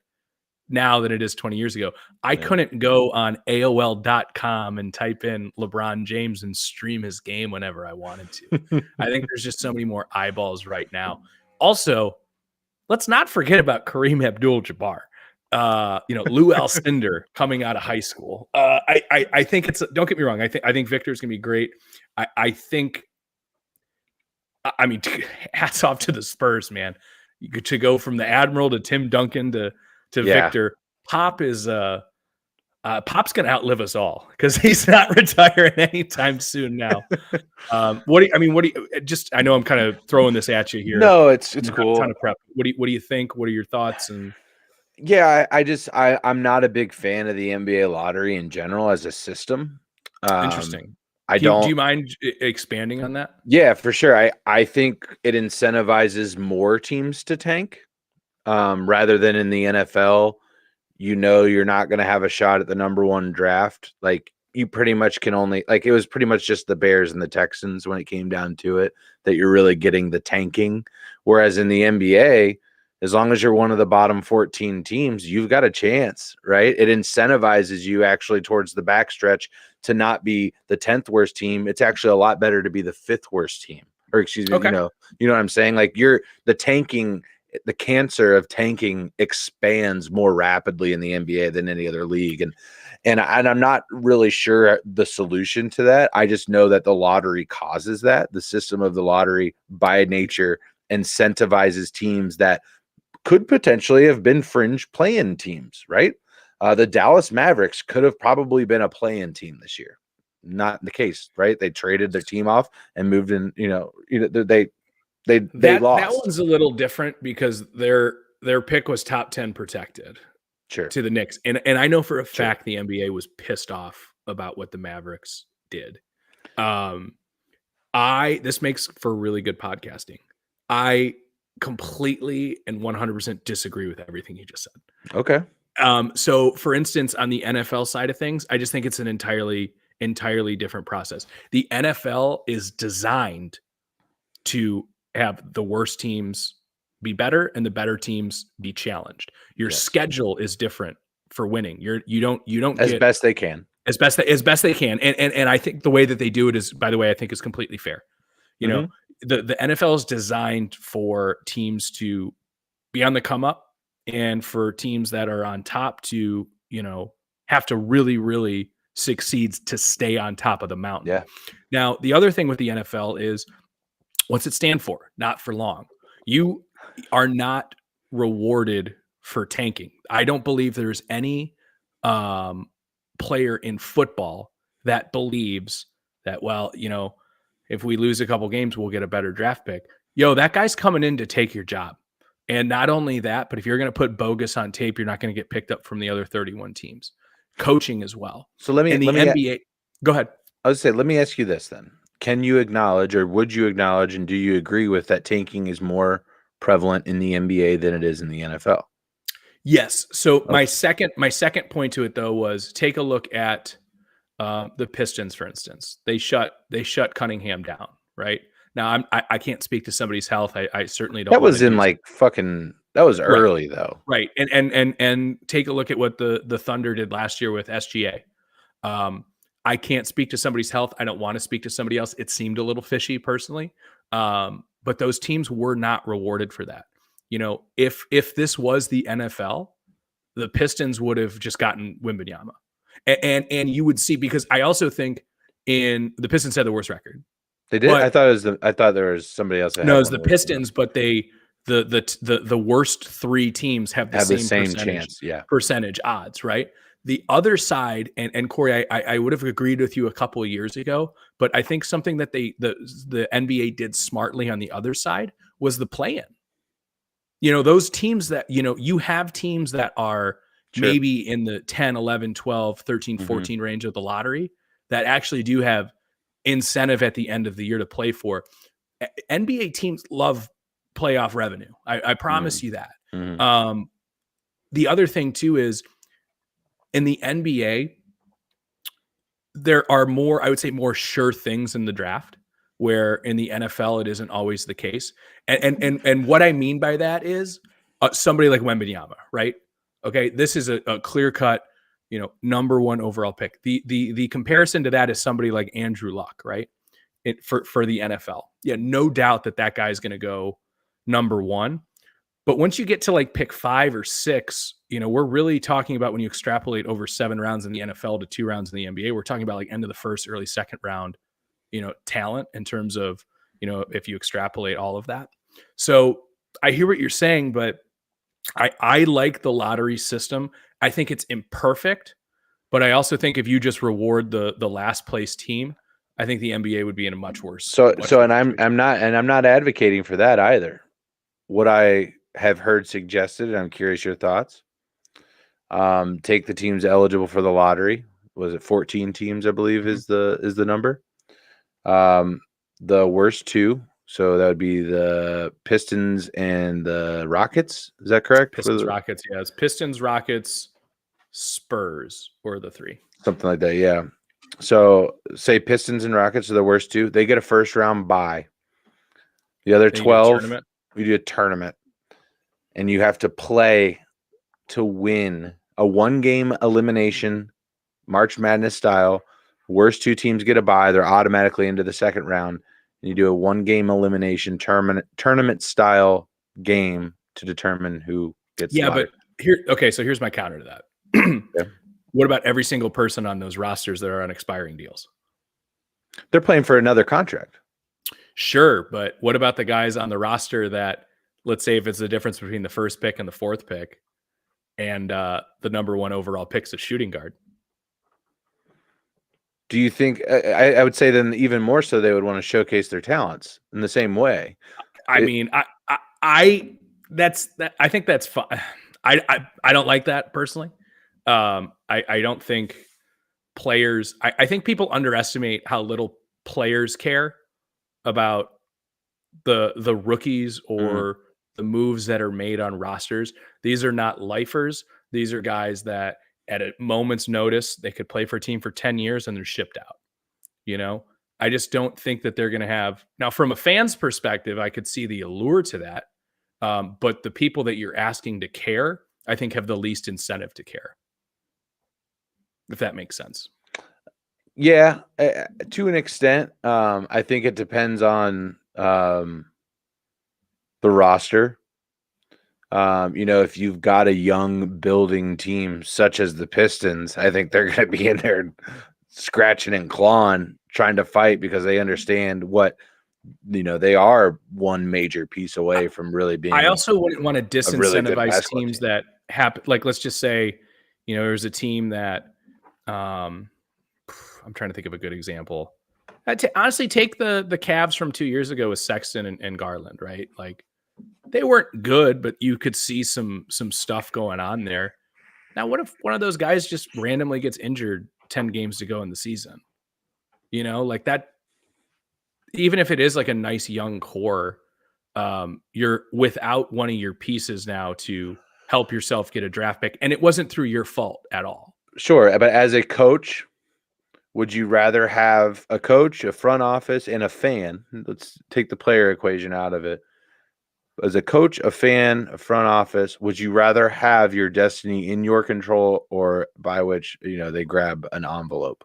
now than it is 20 years ago. I couldn't go on AOL.com and type in LeBron James and stream his game whenever I wanted to. I think there's just so many more eyeballs right now. Also, let's not forget about Kareem Abdul-Jabbar. Lou Alcindor coming out of high school. I think don't get me wrong. I think Victor's gonna be great. I think, hats off to the Spurs, man. To go from the Admiral to Tim Duncan to Victor. Pop is Pop's gonna outlive us all because he's not retiring anytime soon now. I know I'm kind of throwing this at you here. No, it's cool. A ton of prep. What do you think? What are your thoughts? And yeah, I'm not a big fan of the NBA lottery in general as a system. Interesting. Do you mind expanding on that? Yeah, for sure. I think it incentivizes more teams to tank rather than in the NFL. You're not going to have a shot at the number 1 draft. Like you pretty much can only, like it was pretty much just the Bears and the Texans when it came down to it that you're really getting the tanking. Whereas in the NBA, as long as you're one of the bottom 14 teams, you've got a chance, right? It incentivizes you actually towards the backstretch to not be the 10th worst team. It's actually a lot better to be the 5th worst team, or excuse me, okay. You know what I'm saying? Like the cancer of tanking expands more rapidly in the NBA than any other league. And I'm not really sure the solution to that. I just know that the lottery causes that. The system of the lottery by nature incentivizes teams that could potentially have been fringe play-in teams, right? The Dallas Mavericks could have probably been a play-in team this year. Not the case, right? They traded their team off and moved in, they lost. That one's a little different because their pick was top 10 protected. Sure. To the Knicks. And I know for a fact the NBA was pissed off about what the Mavericks did. This makes for really good podcasting. I completely and 100% disagree with everything you just said. Okay. So for instance, on the NFL side of things, I just think it's an entirely different process. The NFL is designed to have the worst teams be better and the better teams be challenged. Your schedule is different for winning. You don't as best they can. As best they can. And I think the way that they do it is, by the way, I think is completely fair. You know, the NFL is designed for teams to be on the come up and for teams that are on top to, have to really, really succeed to stay on top of the mountain. Yeah. Now, the other thing with the NFL is, what's it stand for? Not for long. You are not rewarded for tanking. I don't believe there's any player in football that believes that, well, if we lose a couple games, we'll get a better draft pick. Yo, that guy's coming in to take your job. And not only that, but if you're going to put bogus on tape, you're not going to get picked up from the other 31 teams. Coaching as well. So let me NBA, go ahead. I would say, let me ask you this then. Can you acknowledge, or would you acknowledge, and do you agree with that tanking is more prevalent in the NBA than it is in the NFL? Yes. So my second point to it though was, take a look at the Pistons, for instance. They shut Cunningham down, right? Now I can't speak to somebody's health. I certainly don't. That was in like fucking. That was early though, right? And take a look at what the Thunder did last year with SGA. I can't speak to somebody's health. I don't want to speak to somebody else. It seemed a little fishy personally, but those teams were not rewarded for that. If this was the NFL, the Pistons would have just gotten Wembanyama, and you would see, because I also think the Pistons had the worst record. They did. I thought there was somebody else. No, it was the Pistons, but the worst three teams have the same chance. Yeah, percentage odds, right? The other side, and Corey, I would have agreed with you a couple of years ago, but I think something that the NBA did smartly on the other side was the play-in. Those teams that, you have teams that are maybe in the 10, 11, 12, 13, 14 range of the lottery that actually do have incentive at the end of the year to play for. NBA teams love playoff revenue. I promise you that. The other thing too is, in the NBA, there are more, I would say, more sure things in the draft, where in the NFL it isn't always the case. And what I mean by that is somebody like Wembanyama, right? Okay, this is a clear cut, number one overall pick. The comparison to that is somebody like Andrew Luck, right? For the NFL, yeah, no doubt that guy is going to go number one. But once you get to like pick 5 or 6, we're really talking about, when you extrapolate over 7 rounds in the NFL to 2 rounds in the NBA, we're talking about like end of the first, early second round, talent in terms of, if you extrapolate all of that. So I hear what you're saying, but I like the lottery system. I think it's imperfect, but I also think if you just reward the last place team, I think the NBA would be in a much worse. And I'm not advocating for that either. What I have heard suggested, and I'm curious your thoughts. Take the teams eligible for the lottery. Was it 14 teams? I believe is the number. The worst 2, so that would be the Pistons and the Rockets. Is that correct? Pistons, Rockets, yes. Pistons, Rockets, Spurs, or the 3. Something like that, yeah. So say Pistons and Rockets are the worst 2. They get a first round bye. The other 12, we do a tournament. And you have to play to win a 1-game elimination, March Madness style. Worst 2 teams get a bye. They're automatically into the second round. And you do a 1-game elimination tournament style game to determine who gets. Yeah, but here's my counter to that. Yeah. What about every single person on those rosters that are on expiring deals? They're playing for another contract. Sure, but what about the guys on the roster that, let's say if it's the difference between the first pick and the 4th pick, and the number 1 overall pick's a shooting guard? Do you think, I would say then even more so, they would want to showcase their talents in the same way? I think that's fine. I don't like that personally. I don't think players, I think people underestimate how little players care about the rookies or the moves that are made on rosters. These are not lifers. These are guys that at a moment's notice, they could play for a team for 10 years and they're shipped out. I just don't think that they're going to have, now from a fan's perspective, I could see the allure to that. But the people that you're asking to care, I think have the least incentive to care. If that makes sense. Yeah, to an extent. I think it depends on the roster. If you've got a young building team such as the Pistons, I think they're going to be in there scratching and clawing, trying to fight because they understand what, they are one major piece away from really being I also wouldn't want to a really good disincentivize basketball teams team. that happen. Like, let's just say, there's a team that, I'm trying to think of a good example. Honestly, take the Cavs from 2 years ago with Sexton and Garland, right? Like, they weren't good, but you could see some stuff going on there. Now, what if one of those guys just randomly gets injured 10 games to go in the season? Like that, even if it is like a nice young core, you're without one of your pieces now to help yourself get a draft pick. And it wasn't through your fault at all. Sure, but as a coach, would you rather have a coach, a front office, and a fan? Let's take the player equation out of it. As a coach, a fan, a front office, would you rather have your destiny in your control or by which, they grab an envelope?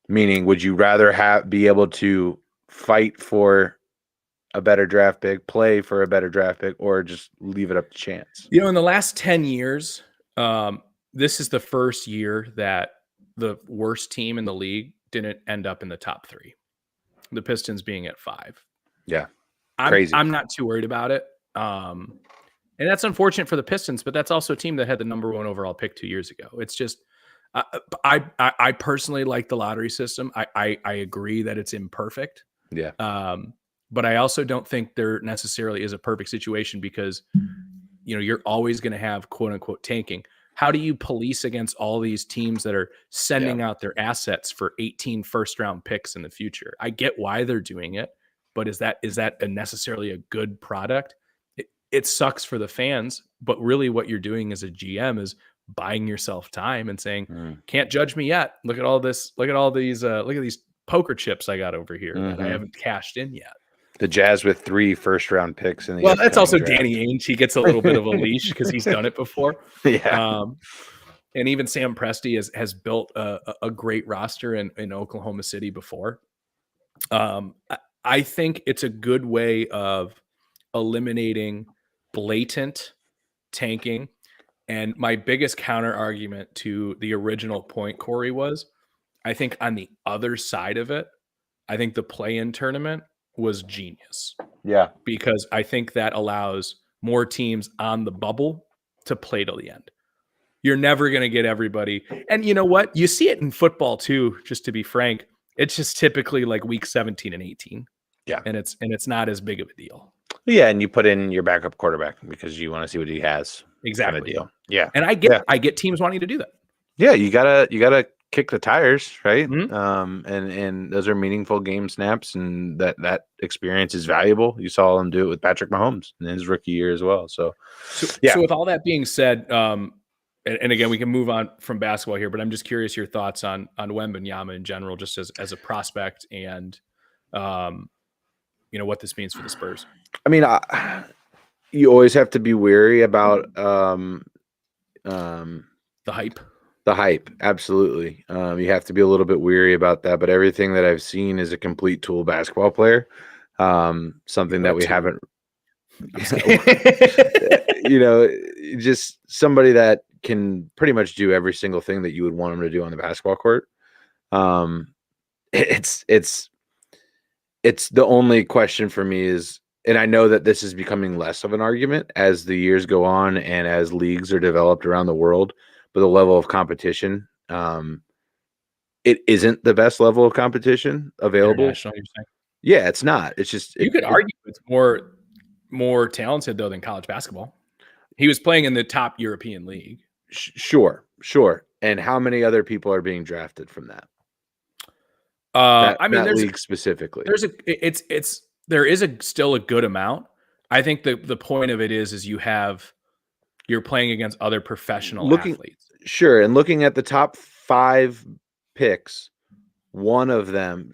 Meaning, would you rather be able to fight for a better draft pick, play for a better draft pick, or just leave it up to chance? In the last 10 years, this is the first year that the worst team in the league didn't end up in the top 3. The Pistons being at 5. Yeah. Crazy. I'm not too worried about it. And that's unfortunate for the Pistons, but that's also a team that had the number 1 overall pick 2 years ago. It's just, I personally like the lottery system. I agree that it's imperfect. Yeah. But I also don't think there necessarily is a perfect situation because, you're always going to have quote unquote tanking. How do you police against all these teams that are sending out their assets for 18 first-round picks in the future? I get why they're doing it, but is that necessarily a good product? It sucks for the fans, but really what you're doing as a GM is buying yourself time and saying, can't judge me yet. Look at all this. Look at these poker chips I got over here that I haven't cashed in yet. The Jazz with 3 first-round picks in the that's also draft. Danny Ainge. He gets a little bit of a leash because he's done it before. Yeah. And even Sam Presti has built a great roster in Oklahoma City before. I think it's a good way of eliminating blatant tanking. And my biggest counter argument to the original point, Corey, was I think on the other side of it, I think the play-in tournament was genius. Yeah. Because I think that allows more teams on the bubble to play till the end. You're never going to get everybody. And you know what? You see it in football too, just to be frank. It's just typically like week 17 and 18. Yeah. And it's not as big of a deal. Yeah, and you put in your backup quarterback because you want to see what he has. Exactly. Kind of deal. Yeah. And I get teams wanting to do that. Yeah, you gotta kick the tires, right? Mm-hmm. And those are meaningful game snaps, and that experience is valuable. You saw him do it with Patrick Mahomes in his rookie year as well. So with all that being said, and again, we can move on from basketball here, but I'm just curious your thoughts on Wembanyama in general, just as a prospect and what this means for the Spurs. I mean, you always have to be wary about the hype. The hype, absolutely. You have to be a little bit weary about that, but everything that I've seen is a complete tool basketball player. Something that we haven't, just somebody that can pretty much do every single thing that you would want him to do on the basketball court. It's the only question for me is, and I know that this is becoming less of an argument as the years go on and as leagues are developed around the world. But the level of competition, it isn't the best level of competition available. You're saying? Yeah, it's not. It's just you could argue it's more talented though than college basketball. He was playing in the top European league. Sure. And how many other people are being drafted from that? There's league specifically. There is still a good amount. I think the point of it is you're playing against other professional athletes. Sure. And looking at the top 5 picks, one of them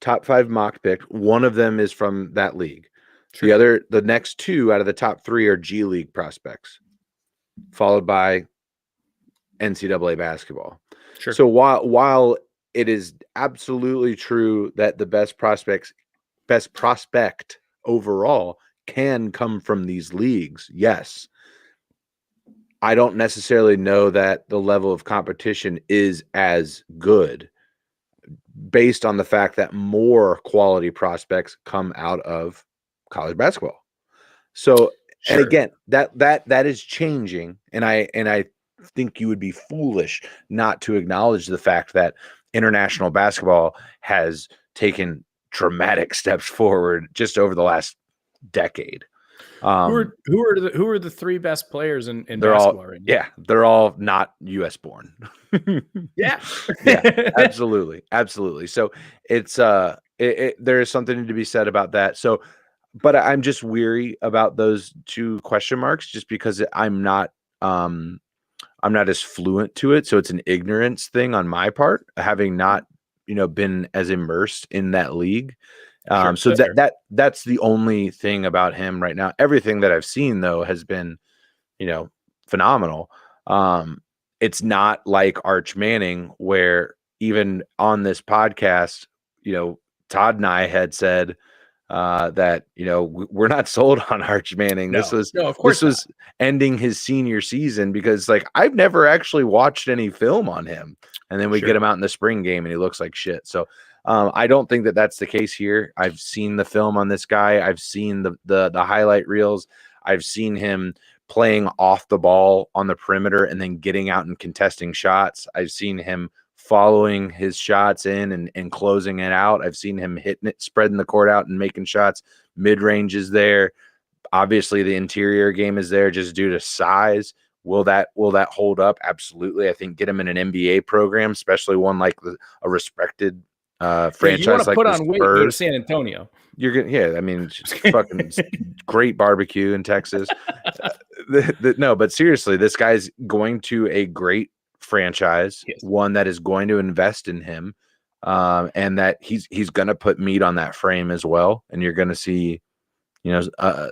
top 5 mocked picks, one of them is from that league. True. The next 2 out of the top 3 are G League prospects, followed by NCAA basketball. Sure. So while it is absolutely true that the best prospects best prospect overall can come from these leagues. Yes. I don't necessarily know that the level of competition is as good based on the fact that more quality prospects come out of college basketball. So, and Sure. again, that is changing, and I think you would be foolish not to acknowledge the fact that international basketball has taken dramatic steps forward just over the last decade. Who are the three best players in They're all, basketball right now? yeah, they're all not US born. Yeah. Yeah, absolutely. So it's there is something to be said about that. So, but I'm just weary about those two question marks just because I'm not as fluent to it. So it's an ignorance thing on my part, having not, been as immersed in that league. Sure. So That's fair. that's the only thing about him right now. Everything that I've seen though has been, phenomenal. It's not like Arch Manning, where even on this podcast, Todd and I had said that we're not sold on Arch Manning. No, of course this was ending his senior season because like I've never actually watched any film on him, and then we get him out in the spring game and he looks like shit. So I don't think that that's the case here. I've seen the film on this guy. I've seen the highlight reels. I've seen him playing off the ball on the perimeter and then getting out and contesting shots. I've seen him following his shots in and closing it out. I've seen him hitting it, spreading the court out and making shots. Mid-range is there. Obviously, the interior game is there just due to size. Will that hold up? Absolutely. I think get him in an NBA program, especially one like a respected franchise. You want to like put the on weight, go to San Antonio. You're gonna, yeah. I mean, fucking great barbecue in Texas. No, but seriously, this guy's going to a great franchise, one that is going to invest in him, and that he's going to put meat on that frame as well. And you're going to see,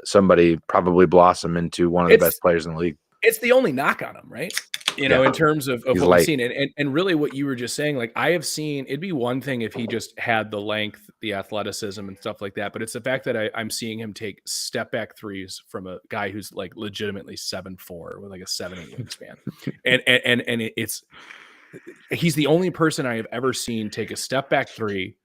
somebody probably blossom into one of the best players in the league. It's the only knock on him, right? In terms of what we've seen. And really what you were just saying, like I have seen, it'd be one thing if he just had the length, the athleticism and stuff like that. But it's the fact that I'm seeing him take step back threes from a guy who's like legitimately 7'4" with like a 7'8" wingspan. and he's the only person I have ever seen take a step back three,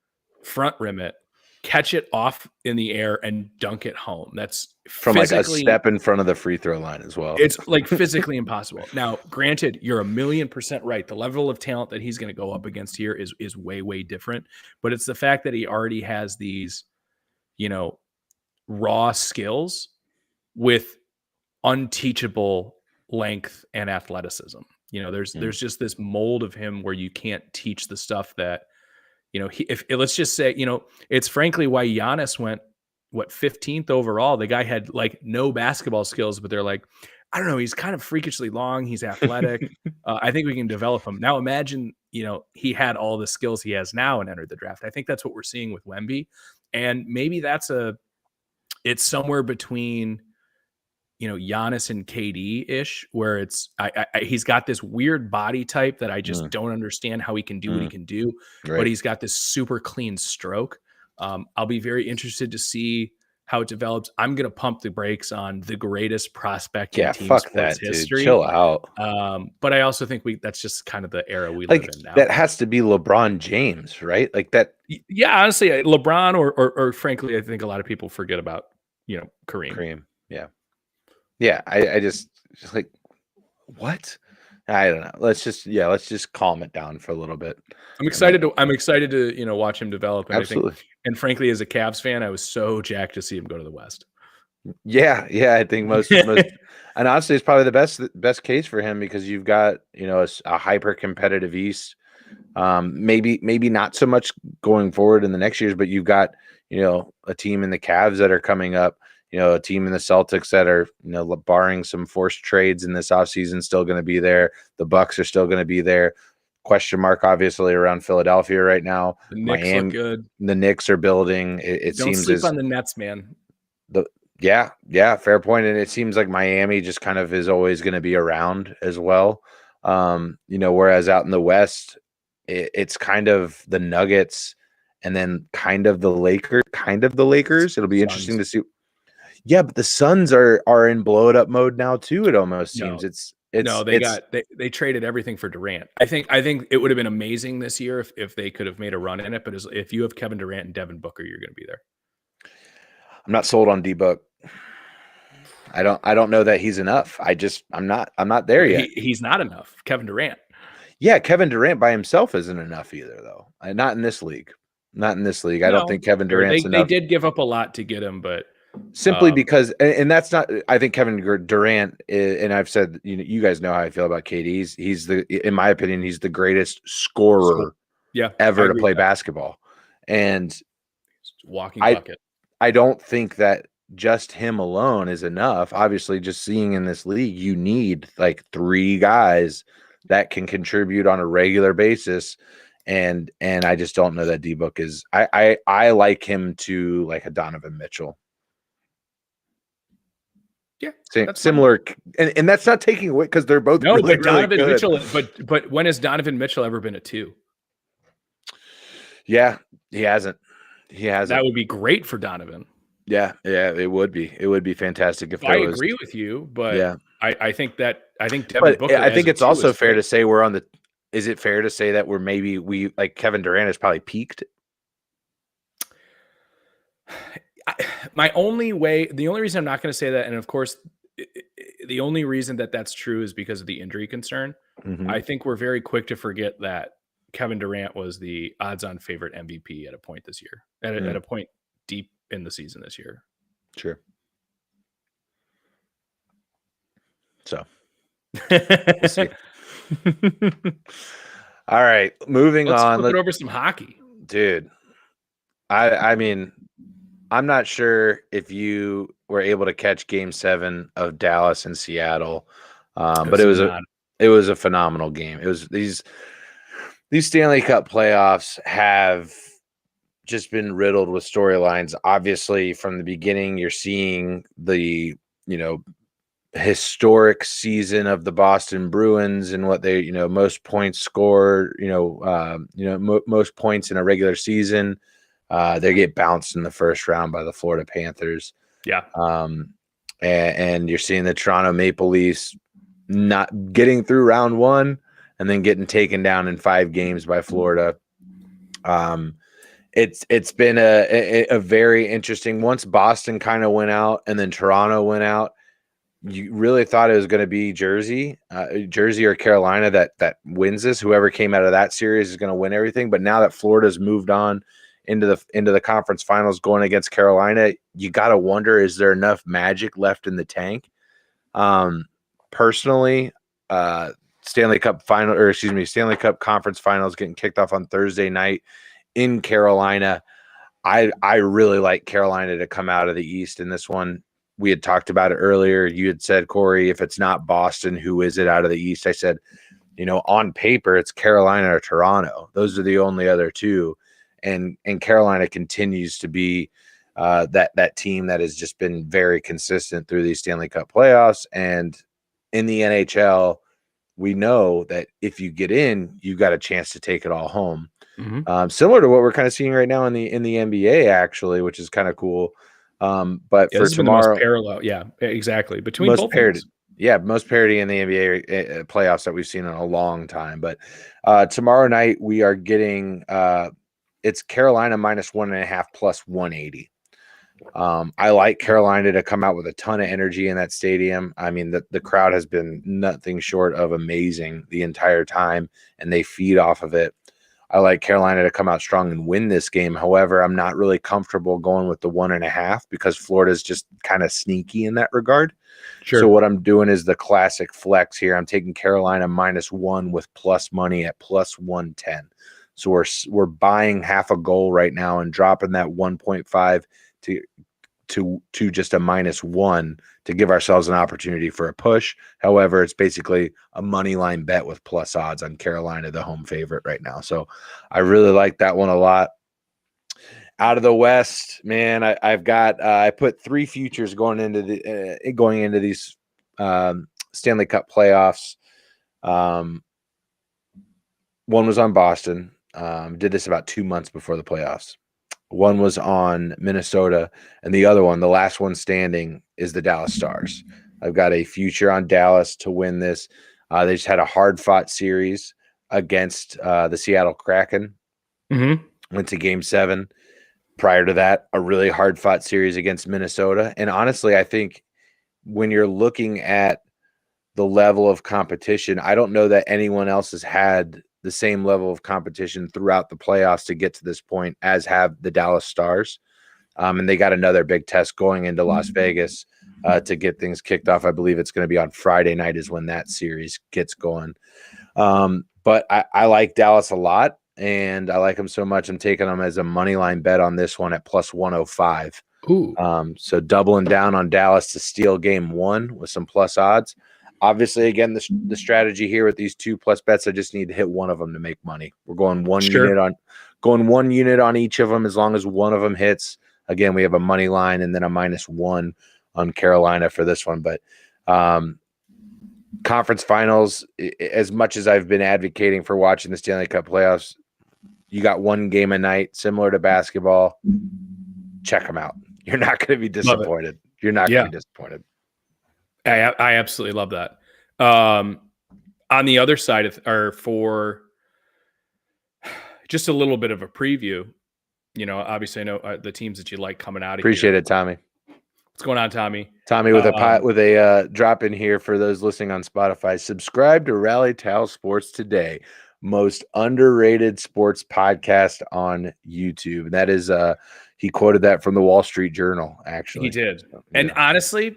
front rim it, catch it off in the air and dunk it home. That's from like a step in front of the free throw line as well. It's like physically impossible. Now, granted, you're 1,000,000% right. The level of talent that he's going to go up against here is way, way different. But it's the fact that he already has these, raw skills with unteachable length and athleticism. There's just this mold of him where you can't teach the stuff that, if let's just say, it's frankly why Giannis went 15th overall. The guy had like no basketball skills, but they're like, I don't know, he's kind of freakishly long. He's athletic. I think we can develop him. Now imagine, he had all the skills he has now and entered the draft. I think that's what we're seeing with Wemby. And maybe it's somewhere between, Giannis and KD ish, where it's he's got this weird body type that I just don't understand how he can do what he can do, but he's got this super clean stroke. I'll be very interested to see how it develops. I'm going to pump the brakes on the greatest prospect in team sports history. Dude. Chill out. But I also think that's just kind of the era we live in now. That has to be LeBron James, right? Like that. Yeah, honestly, LeBron or frankly, I think a lot of people forget about, Kareem. Yeah. Yeah. I just like, what? I don't know. Let's just calm it down for a little bit. I'm excited to watch him develop. And absolutely. I think, and frankly, as a Cavs fan, I was so jacked to see him go to the West. Yeah. I think most, and honestly, it's probably the best case for him because you've got a hyper competitive East. Maybe not so much going forward in the next years, but you've got a team in the Cavs that are coming up. A team in the Celtics that are, barring some forced trades in this offseason, still going to be there. The Bucks are still going to be there. Question mark, obviously, around Philadelphia right now. The Knicks look good. The Knicks are building. It Don't seems sleep on the Nets, man. Yeah, fair point. And it seems like Miami just kind of is always going to be around as well. Whereas out in the West, it's kind of the Nuggets and then kind of the Lakers. It'll be interesting to see. Yeah, but the Suns are in blow it up mode now too. It almost seems they traded everything for Durant. I think it would have been amazing this year if they could have made a run in it. But if you have Kevin Durant and Devin Booker, you're going to be there. I'm not sold on D-Book. I don't know that he's enough. I'm not there yet. He's not enough. Kevin Durant. Yeah, Kevin Durant by himself isn't enough either, though. Not in this league. Not in this league. No, I don't think Kevin Durant's enough. They did give up a lot to get him, but simply because, and that's not. I think Kevin Durant, and I've said, you guys know how I feel about KD. He's in my opinion, he's the greatest scorer, ever to play basketball, and walking bucket. I don't think that just him alone is enough. Obviously, just seeing in this league, you need like 3 guys that can contribute on a regular basis. And I just don't know that D-Book is. I like him to like a Donovan Mitchell. Yeah, similar, and that's not taking away because they're both really, but Donovan really good. Mitchell. But when has Donovan Mitchell ever been a 2? Yeah, he hasn't. That would be great for Donovan. Yeah, it would be. It would be fantastic if I agree with you, but yeah, I think Devin Booker. I think it's also fair to say we're on the. Is it fair to say that we like Kevin Durant has probably peaked? The only reason I'm not going to say that, and of course, the only reason that's true is because of the injury concern. Mm-hmm. I think we're very quick to forget that Kevin Durant was the odds-on favorite MVP at a point this year, at a point deep in the season this year. Sure. So, we'll see. All right, moving on. Let's flip it over some hockey, dude. I mean, I'm not sure if you were able to catch Game 7 of Dallas and Seattle, but it was a phenomenal game. It was these Stanley Cup playoffs have just been riddled with storylines. Obviously, from the beginning, you're seeing the historic season of the Boston Bruins and what they most points scored. Most points in a regular season. They get bounced in the first round by the Florida Panthers. Yeah. And you're seeing the Toronto Maple Leafs not getting through round 1 and then getting taken down in 5 games by Florida. It's been a very interesting. Once Boston kind of went out and then Toronto went out, you really thought it was going to be Jersey or Carolina that wins this. Whoever came out of that series is going to win everything. But now that Florida's moved on into the conference finals going against Carolina, you got to wonder, is there enough magic left in the tank? Personally, Stanley Cup conference finals getting kicked off on Thursday night in Carolina. I really like Carolina to come out of the East in this one. We had talked about it earlier. You had said, Corey, if it's not Boston, who is it out of the East? I said, on paper, it's Carolina or Toronto. Those are the only other 2. And Carolina continues to be that team that has just been very consistent through these Stanley Cup playoffs. And in the NHL, we know that if you get in, you've got a chance to take it all home. Mm-hmm. Similar to what we're kind of seeing right now in the NBA, actually, which is kind of cool. But for tomorrow, most parallel, exactly, between both parity. Most parity in the NBA playoffs that we've seen in a long time. But tomorrow night we are getting it's Carolina -1.5 plus 180. I like Carolina to come out with a ton of energy in that stadium. I mean, the crowd has been nothing short of amazing the entire time, and they feed off of it. I like Carolina to come out strong and win this game. However, I'm not really comfortable going with the 1.5 because Florida's just kind of sneaky in that regard. Sure. So what I'm doing is the classic flex here. I'm taking Carolina -1 with plus money at plus 110. So we're buying half a goal right now and dropping that 1.5 to just a -1 to give ourselves an opportunity for a push. However, it's basically a money line bet with plus odds on Carolina, the home favorite right now. So I really like that one a lot. Out of the West, man, I've got I put 3 futures going into these Stanley Cup playoffs. One was on Boston. Did this about 2 months before the playoffs. One was on Minnesota, and the other one, the last one standing, is the Dallas Stars. I've got a future on Dallas to win this. They just had a hard-fought series against the Seattle Kraken. Went to Game 7. Prior to that, a really hard-fought series against Minnesota. And honestly, I think when you're looking at the level of competition, I don't know that anyone else has had the same level of competition throughout the playoffs to get to this point as have the Dallas Stars. And they got another big test going into Las Vegas to get things kicked off. I believe it's going to be on Friday night is when that series gets going. But I like Dallas a lot, and I like them so much. I'm taking them as a money line bet on this one at plus 105. Ooh. So doubling down on Dallas to steal game 1 with some plus odds. Obviously, again, the strategy here with these 2+ bets, I just need to hit one of them to make money. We're going one unit on each of them as long as one of them hits. Again, we have a money line and then a -1 on Carolina for this one. But conference finals, as much as I've been advocating for watching the Stanley Cup playoffs, you got one game a night, similar to basketball. Check them out. You're not going to be disappointed. You're not going to be disappointed. I absolutely love that. On the other side for just a little bit of a preview, obviously I know the teams that you like coming out of Appreciate it, Tommy. What's going on, Tommy? Tommy with a drop in here for those listening on Spotify. Subscribe to Rally Towel Sports today. Most underrated sports podcast on YouTube. That is he quoted that from the Wall Street Journal, actually. He did. So, and honestly,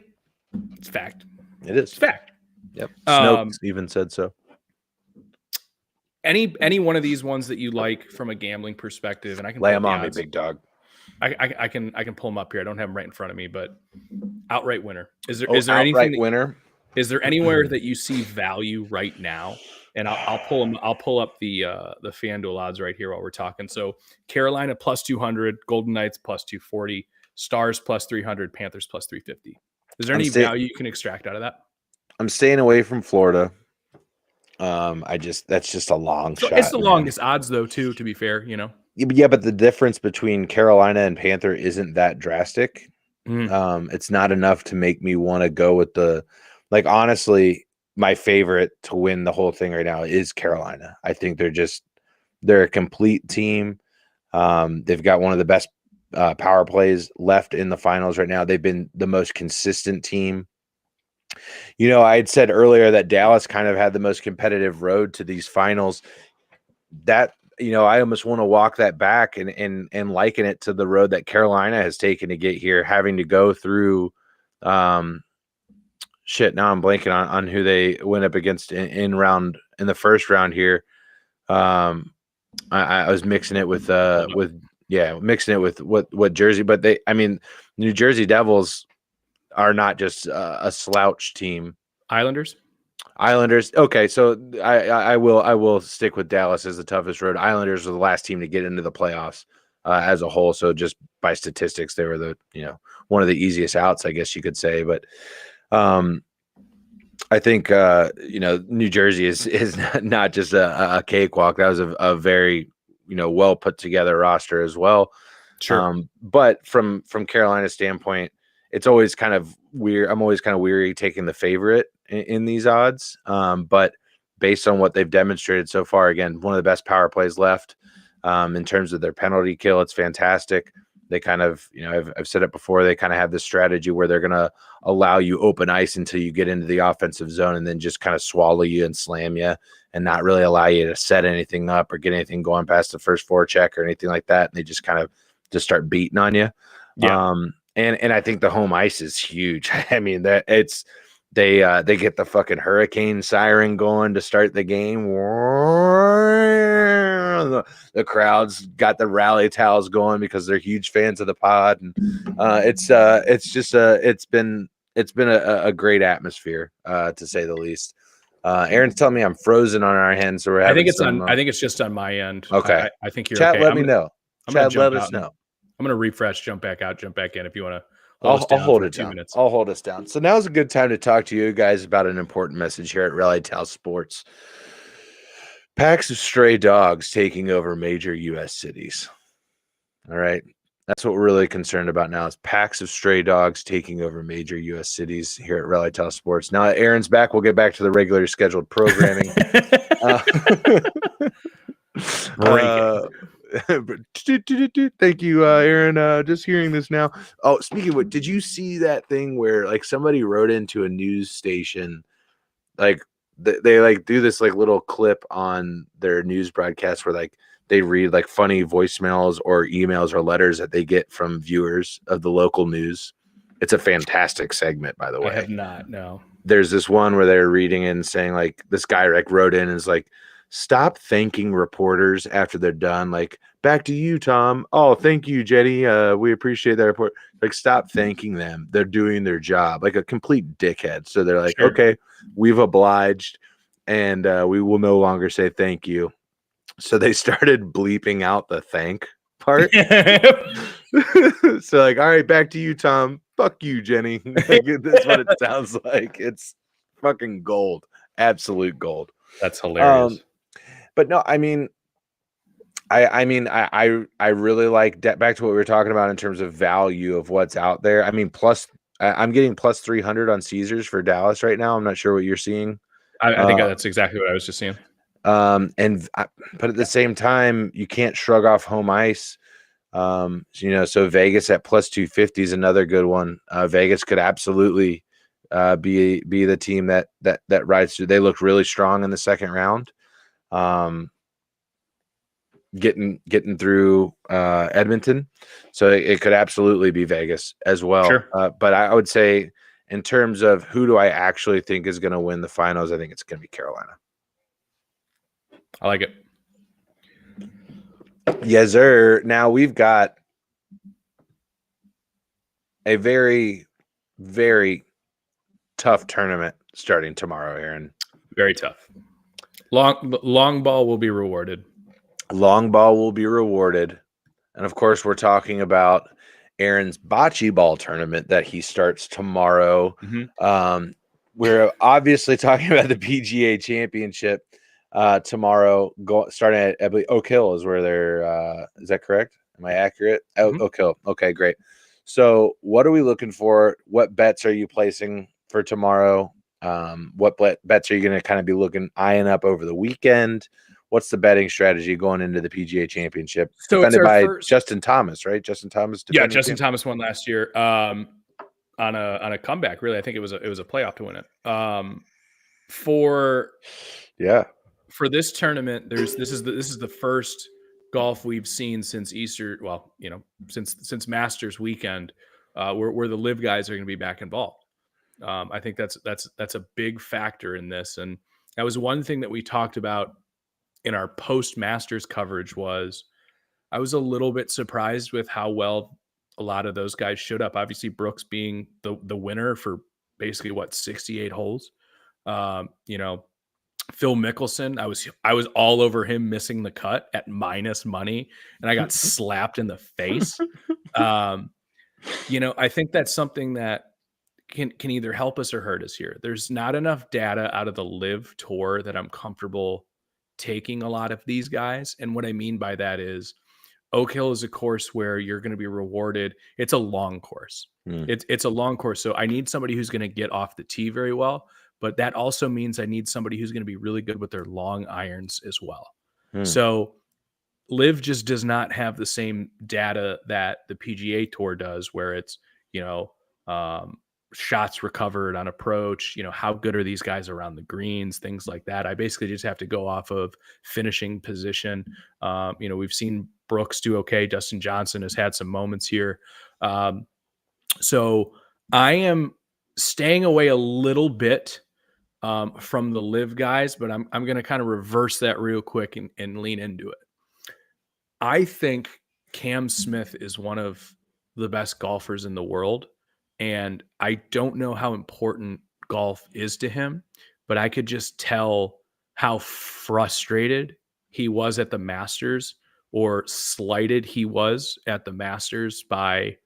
it's fact. It is. It's fact. Yep. Snopes even said so. Any one of these ones that you like from a gambling perspective, and I can lay them on me, big dog. I can pull them up here. I don't have them right in front of me, but outright winner. Is there anything winner? Is there anywhere that you see value right now? And I'll pull up the FanDuel odds right here while we're talking. So Carolina plus 200, Golden Knights plus 240, Stars plus 300, Panthers plus 350. Is there any value you can extract out of that? I'm staying away from Florida. That's just a long shot. It's the longest odds though, too, to be fair, Yeah, but the difference between Carolina and Panther isn't that drastic. It's not enough to make me want to go with honestly, my favorite to win the whole thing right now is Carolina. I think they're a complete team. They've got one of the best power plays left in the finals right now. They've been the most consistent team. I had said earlier that Dallas kind of had the most competitive road to these finals. That, I almost want to walk that back and liken it to the road that Carolina has taken to get here, having to go through now I'm blanking on who they went up against in the first round here. I was mixing it with what Jersey, but New Jersey Devils are not just a slouch team. Islanders. Okay, so I will stick with Dallas as the toughest road. Islanders were the last team to get into the playoffs as a whole. So just by statistics, they were one of the easiest outs, I guess you could say. But I think New Jersey is not just a cakewalk. That was a very well put together roster as well. Sure. But from Carolina's standpoint, it's always kind of weird. I'm always kind of weary taking the favorite in these odds. But based on what they've demonstrated so far, again, one of the best power plays left in terms of their penalty kill. It's fantastic. They kind of, I've said it before, they kind of have this strategy where they're going to allow you open ice until you get into the offensive zone and then just kind of swallow you and slam you and not really allow you to set anything up or get anything going past the first forecheck or anything like that. And they just kind of just start beating on you. Yeah. And I think the home ice is huge. I mean, they get the fucking hurricane siren going to start the game. The crowd's got the rally towels going because they're huge fans of the pod, and it's been a great atmosphere to say the least. Aaron's telling me I'm frozen on our end, so I think it's just on my end. Okay, I think you're Chad, okay. let me know. Chad, let us know. I'm going to refresh, jump back out, jump back in if you want to. I'll hold it down. I'll hold us down. So now's a good time to talk to you guys about an important message here at Rally Towel Sports. Packs of stray dogs taking over major U.S. cities. All right. That's what we're really concerned about now is packs of stray dogs taking over major U.S. cities here at Rally Tile Sports. Now Aaron's back. We'll get back to the regular scheduled programming. Thank you, Aaron. Just hearing this now. Oh, speaking of what, did you see that thing where like somebody wrote into a news station, like they like do this like little clip on their news broadcast where like they read like funny voicemails or emails or letters that they get from viewers of the local news. It's a fantastic segment, by the way. I have not. No. There's this one where they're reading and saying like this guy like wrote in and is like, stop thanking reporters after they're done. Like, back to you, Tom. Oh, thank you, Jenny. We appreciate that report. Like, stop thanking them. They're doing their job. Like a complete dickhead. So they're like, Sure. okay, we've obliged, and we will no longer say thank you. So they started bleeping out the thank part. So like, all right, back to you, Tom. Fuck you, Jenny. Like, that's what it sounds like. It's fucking gold. Absolute gold. That's hilarious. But no, I mean, I really like back to what we were talking about in terms of value of what's out there. I mean, I'm getting plus 300 on Caesars for Dallas right now. I'm not sure what you're seeing. I think that's exactly what I was just seeing. But at the same time, you can't shrug off home ice. So Vegas at plus 250 is another good one. Vegas could absolutely be the team that rides through. They look really strong in the second round. Getting through Edmonton, so it could absolutely be Vegas as well. Sure. But I would say in terms of who do I actually think is going to win the finals, I think it's going to be Carolina. I like it. Yes, sir. Now we've got a very, very tough tournament starting tomorrow, Aaron. Very tough. Long ball will be rewarded. Long ball will be rewarded. And of course, we're talking about Aaron's bocce ball tournament that he starts tomorrow. Mm-hmm. We're obviously talking about the PGA Championship tomorrow. Starting at, I believe, Oak Hill is where they're. Is that correct? Am I accurate? Mm-hmm. Oak Hill. Okay, great. So, what are we looking for? What bets are you placing for tomorrow? What bets are you going to kind of be eyeing up over the weekend? What's the betting strategy going into the PGA Championship? So defended by Justin Thomas, right? Justin Thomas. Yeah, Justin Thomas won last year on a comeback. Really, I think it was a playoff to win it. For this tournament, this is the first golf we've seen since Easter. Well, since Masters weekend, where the live guys are going to be back involved. I think that's a big factor in this, and that was one thing that we talked about in our post Masters coverage. Was I was a little bit surprised with how well a lot of those guys showed up. Obviously, Brooks being the winner for basically 68 holes. Phil Mickelson, I was all over him missing the cut at minus money, and I got slapped in the face. I think that's something that can either help us or hurt us here. There's not enough data out of the live tour that I'm comfortable taking a lot of these guys. And what I mean by that is Oak Hill is a course where you're going to be rewarded. It's a long course. It's a long course. So I need somebody who's going to get off the tee very well, but that also means I need somebody who's going to be really good with their long irons as well. So live just does not have the same data that the PGA Tour does, where it's, shots recovered on approach, how good are these guys around the greens, things like that. I basically just have to go off of finishing position. We've seen Brooks do okay. Dustin Johnson has had some moments here. So I am staying away a little bit from the live guys, but I'm going to kind of reverse that real quick and lean into it. I think Cam Smith is one of the best golfers in the world. And I don't know how important golf is to him, but I could just tell how frustrated he was at the Masters, or slighted he was at the Masters by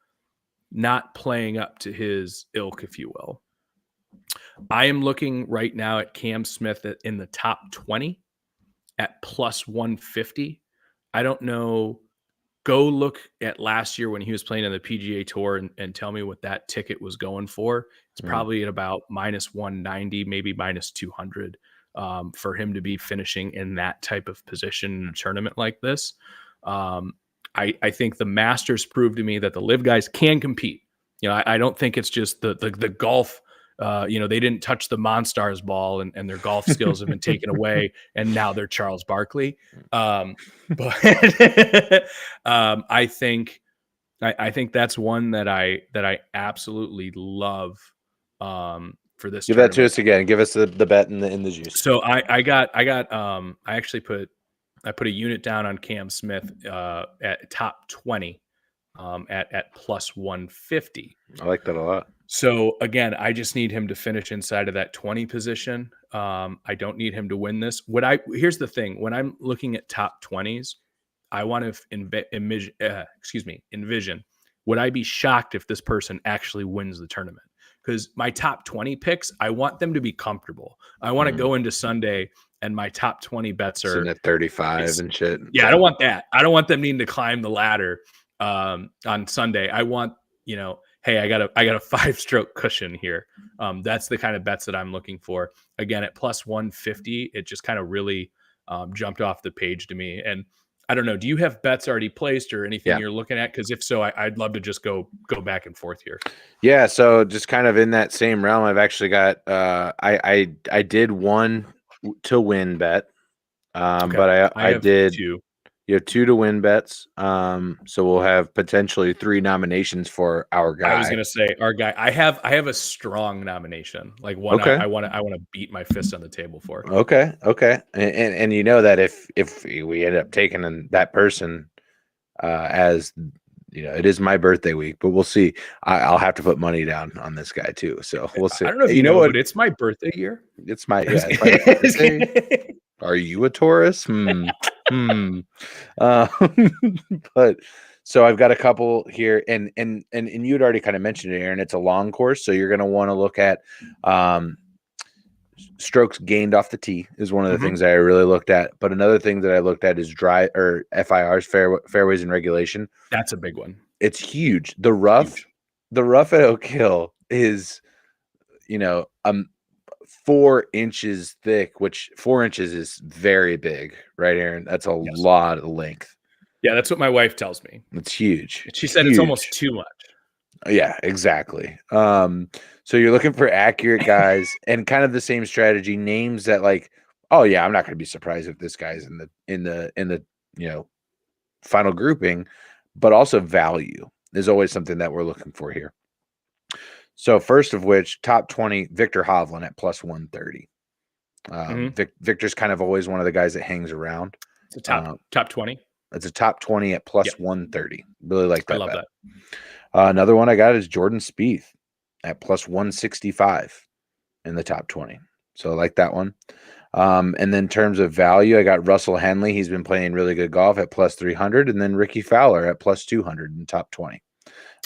not playing up to his ilk, if you will. I am looking right now at Cam Smith in the top 20 at plus 150. I don't know. Go look at last year when he was playing in the PGA Tour and tell me what that ticket was going for. It's probably at about minus 190, maybe minus 200 for him to be finishing in that type of position in a tournament like this. I think the Masters proved to me that the live guys can compete. I don't think it's just the golf. They didn't touch the Monstars ball and their golf skills have been taken away, and now they're Charles Barkley. But I think that's one that I absolutely love for this. Give that to us again. Give us the bet in the juice. So I actually put a unit down on Cam Smith at top 20 at plus 150. I like that a lot. So again, I just need him to finish inside of that 20 position. I don't need him to win this. Here's the thing: when I'm looking at top 20s, I want to envision. Would I be shocked if this person actually wins the tournament? Because my top 20 picks, I want them to be comfortable. I want to go into Sunday and my top 20 bets are sitting at 35 and shit. Yeah, I don't want that. I don't want them needing to climb the ladder on Sunday. I want, hey, I got a 5-stroke cushion here. That's the kind of bets that I'm looking for. Again, at plus 150, it just kind of really jumped off the page to me. And I don't know, do you have bets already placed or anything you're looking at? Because if so, I'd love to just go back and forth here. Yeah, so just kind of in that same realm, I've actually got I did one to win bet, but I did two. You have 2 to win bets. So we'll have potentially 3 nominations for our guy. I was gonna say our guy. I have a strong nomination, like one I want to beat my fist on the table for. Okay. And you know that if we end up taking that person as it is my birthday week, but we'll see. I'll have to put money down on this guy too. So we'll see. I don't know if you know what, but it's my birthday year. It's my birthday. Are you a Taurus? But so I've got a couple here, and you had already kind of mentioned it, Aaron. It's a long course, so you're going to want to look at strokes gained off the tee is one of the things that I really looked at. But another thing that I looked at is FIRs, fairways and regulation. That's a big one. It's huge. The rough at Oak Hill is 4 inches thick, which 4 inches is very big, right, Aaron? That's a lot of length. Yeah, that's what my wife tells me. It's huge. She said it's almost too much. Yeah, exactly. So you're looking for accurate guys and kind of the same strategy, names that I'm not going to be surprised if this guy's in the final grouping, but also value is always something that we're looking for here. So first of which, top 20, Viktor Hovland at plus 130. Victor's kind of always one of the guys that hangs around. It's a top 20. It's a top 20 at plus 130. Really like that. I love that. Another one I got is Jordan Spieth at plus 165 in the top 20. So I like that one. And then in terms of value, I got Russell Henley. He's been playing really good golf at plus 300. And then Ricky Fowler at plus 200 in top 20.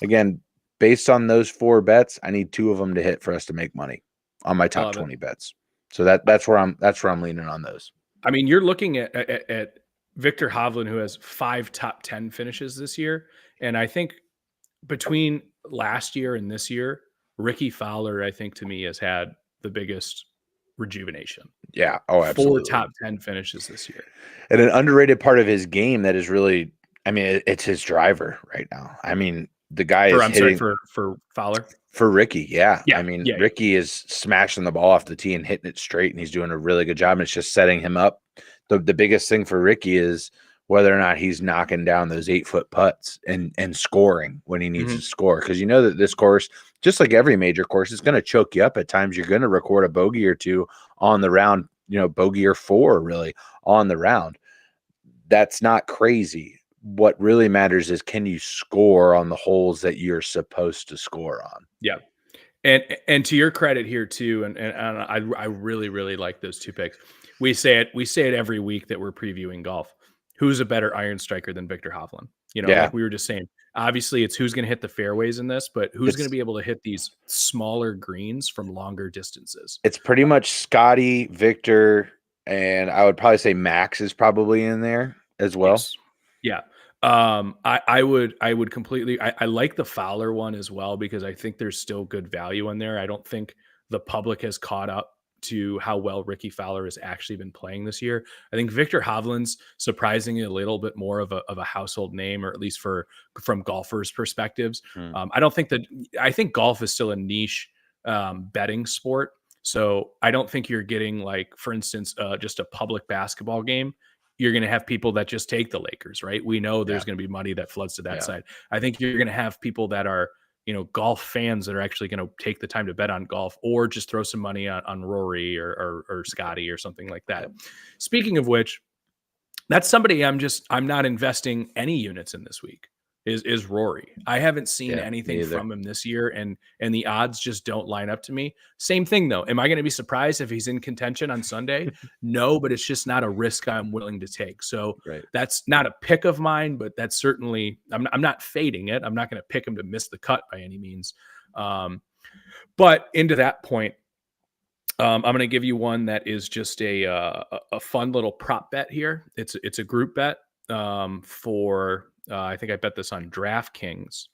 Again, based on those 4 bets, I need 2 of them to hit for us to make money on my top 20 bets. So that's where I'm leaning on those. I mean, you're looking at Viktor Hovland, who has 5 top 10 finishes this year. And I think between last year and this year, Ricky Fowler, I think to me, has had the biggest rejuvenation. Yeah. Oh, absolutely. 4 top 10 finishes this year. And an underrated part of his game that is really, it's his driver right now. The guy for Fowler. For Ricky, yeah. Yeah. Ricky is smashing the ball off the tee and hitting it straight, and he's doing a really good job. And it's just setting him up. The biggest thing for Ricky is whether or not he's knocking down those 8-foot putts and scoring when he needs to score. Because you know that this course, just like every major course, is going to choke you up at times. You're going to record a bogey or 2 on the round, bogey or 4 really on the round. That's not crazy. What really matters is, can you score on the holes that you're supposed to score on? Yeah. And to your credit here too, and I really, really like those 2 picks. We say it every week that we're previewing golf. Who's a better iron striker than Viktor Hovland? Like we were just saying, obviously it's who's going to hit the fairways in this, but who's going to be able to hit these smaller greens from longer distances? It's pretty much Scotty, Victor, And I would probably say Max is probably in there as well. Yes. Yeah. I would completely, I like the Fowler one as well, because I think there's still good value in there. I don't think the public has caught up to how well Ricky Fowler has actually been playing this year. I think Victor Hovland's surprisingly a little bit more of a household name, or at least from golfers' perspectives. I think golf is still a niche betting sport. So I don't think you're getting, like, for instance, just a public basketball game. You're going to have people that just take the Lakers, right? We know there's going to be money that floods to that side. I think you're going to have people that are, golf fans that are actually going to take the time to bet on golf, or just throw some money on Rory or Scotty or something like that. Speaking of which, that's somebody I'm not investing any units in this week is Rory. I haven't seen anything from him this year, and the odds just don't line up to me. Same thing though. Am I going to be surprised if he's in contention on Sunday? No, but it's just not a risk I'm willing to take. So that's not a pick of mine, but that's certainly, I'm not fading it. I'm not going to pick him to miss the cut by any means. But into that point, I'm going to give you one that is just a fun little prop bet here. It's a group bet for I think I bet this on DraftKings.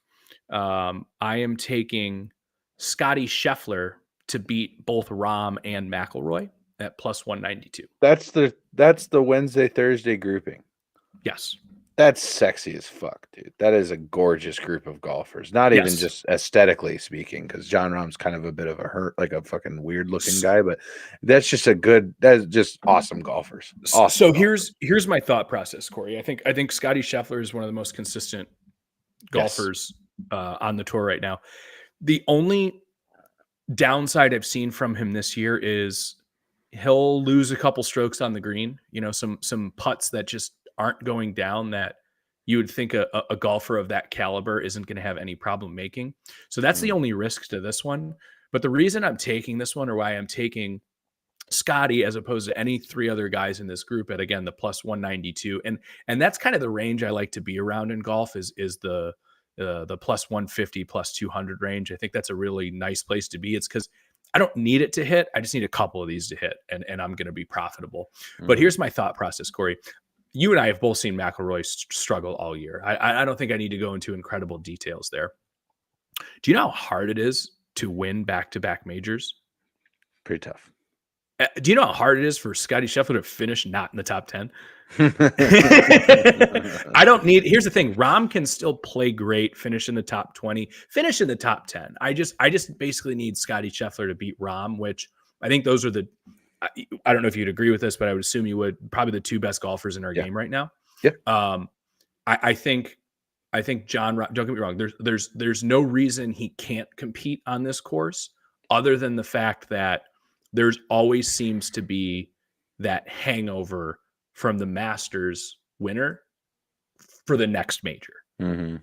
I am taking Scotty Scheffler to beat both Rahm and McIlroy at plus 192. That's the Wednesday Thursday grouping. Yes. That's sexy as fuck, dude. That is a gorgeous group of golfers. Not even just aesthetically speaking, because Jon Rahm's kind of a bit of a fucking weird looking guy, but that's just awesome golfers. Awesome. So here's my thought process, Corey. I think Scotty Scheffler is one of the most consistent golfers on the tour right now. The only downside I've seen from him this year is he'll lose a couple strokes on the green. Some putts that just aren't going down that you would think a golfer of that caliber isn't going to have any problem making. So that's the only risk to this one. But the reason I'm taking this one, or why I'm taking Scotty as opposed to any three other guys in this group at, again, the plus 192, and that's kind of the range I like to be around in golf is the plus 150, plus 200 range. I think that's a really nice place to be. It's because I don't need it to hit. I just need a couple of these to hit, and I'm going to be profitable. But here's my thought process, Corey. You and I have both seen McIlroy struggle all year. I don't think I need to go into incredible details there. Do you know how hard it is to win back-to-back majors? Pretty tough. Do you know how hard it is for Scotty Scheffler to finish not in the top 10? Here's the thing. Rahm can still play great, finish in the top 20, finish in the top 10. I just basically need Scotty Scheffler to beat Rahm, which I think those are I don't know if you'd agree with this, but I would assume you would. Probably the two best golfers in our game right now. Yeah. I think John. Don't get me wrong. There's no reason he can't compete on this course, other than the fact that there's always seems to be that hangover from the Masters winner for the next major. Mm-hmm.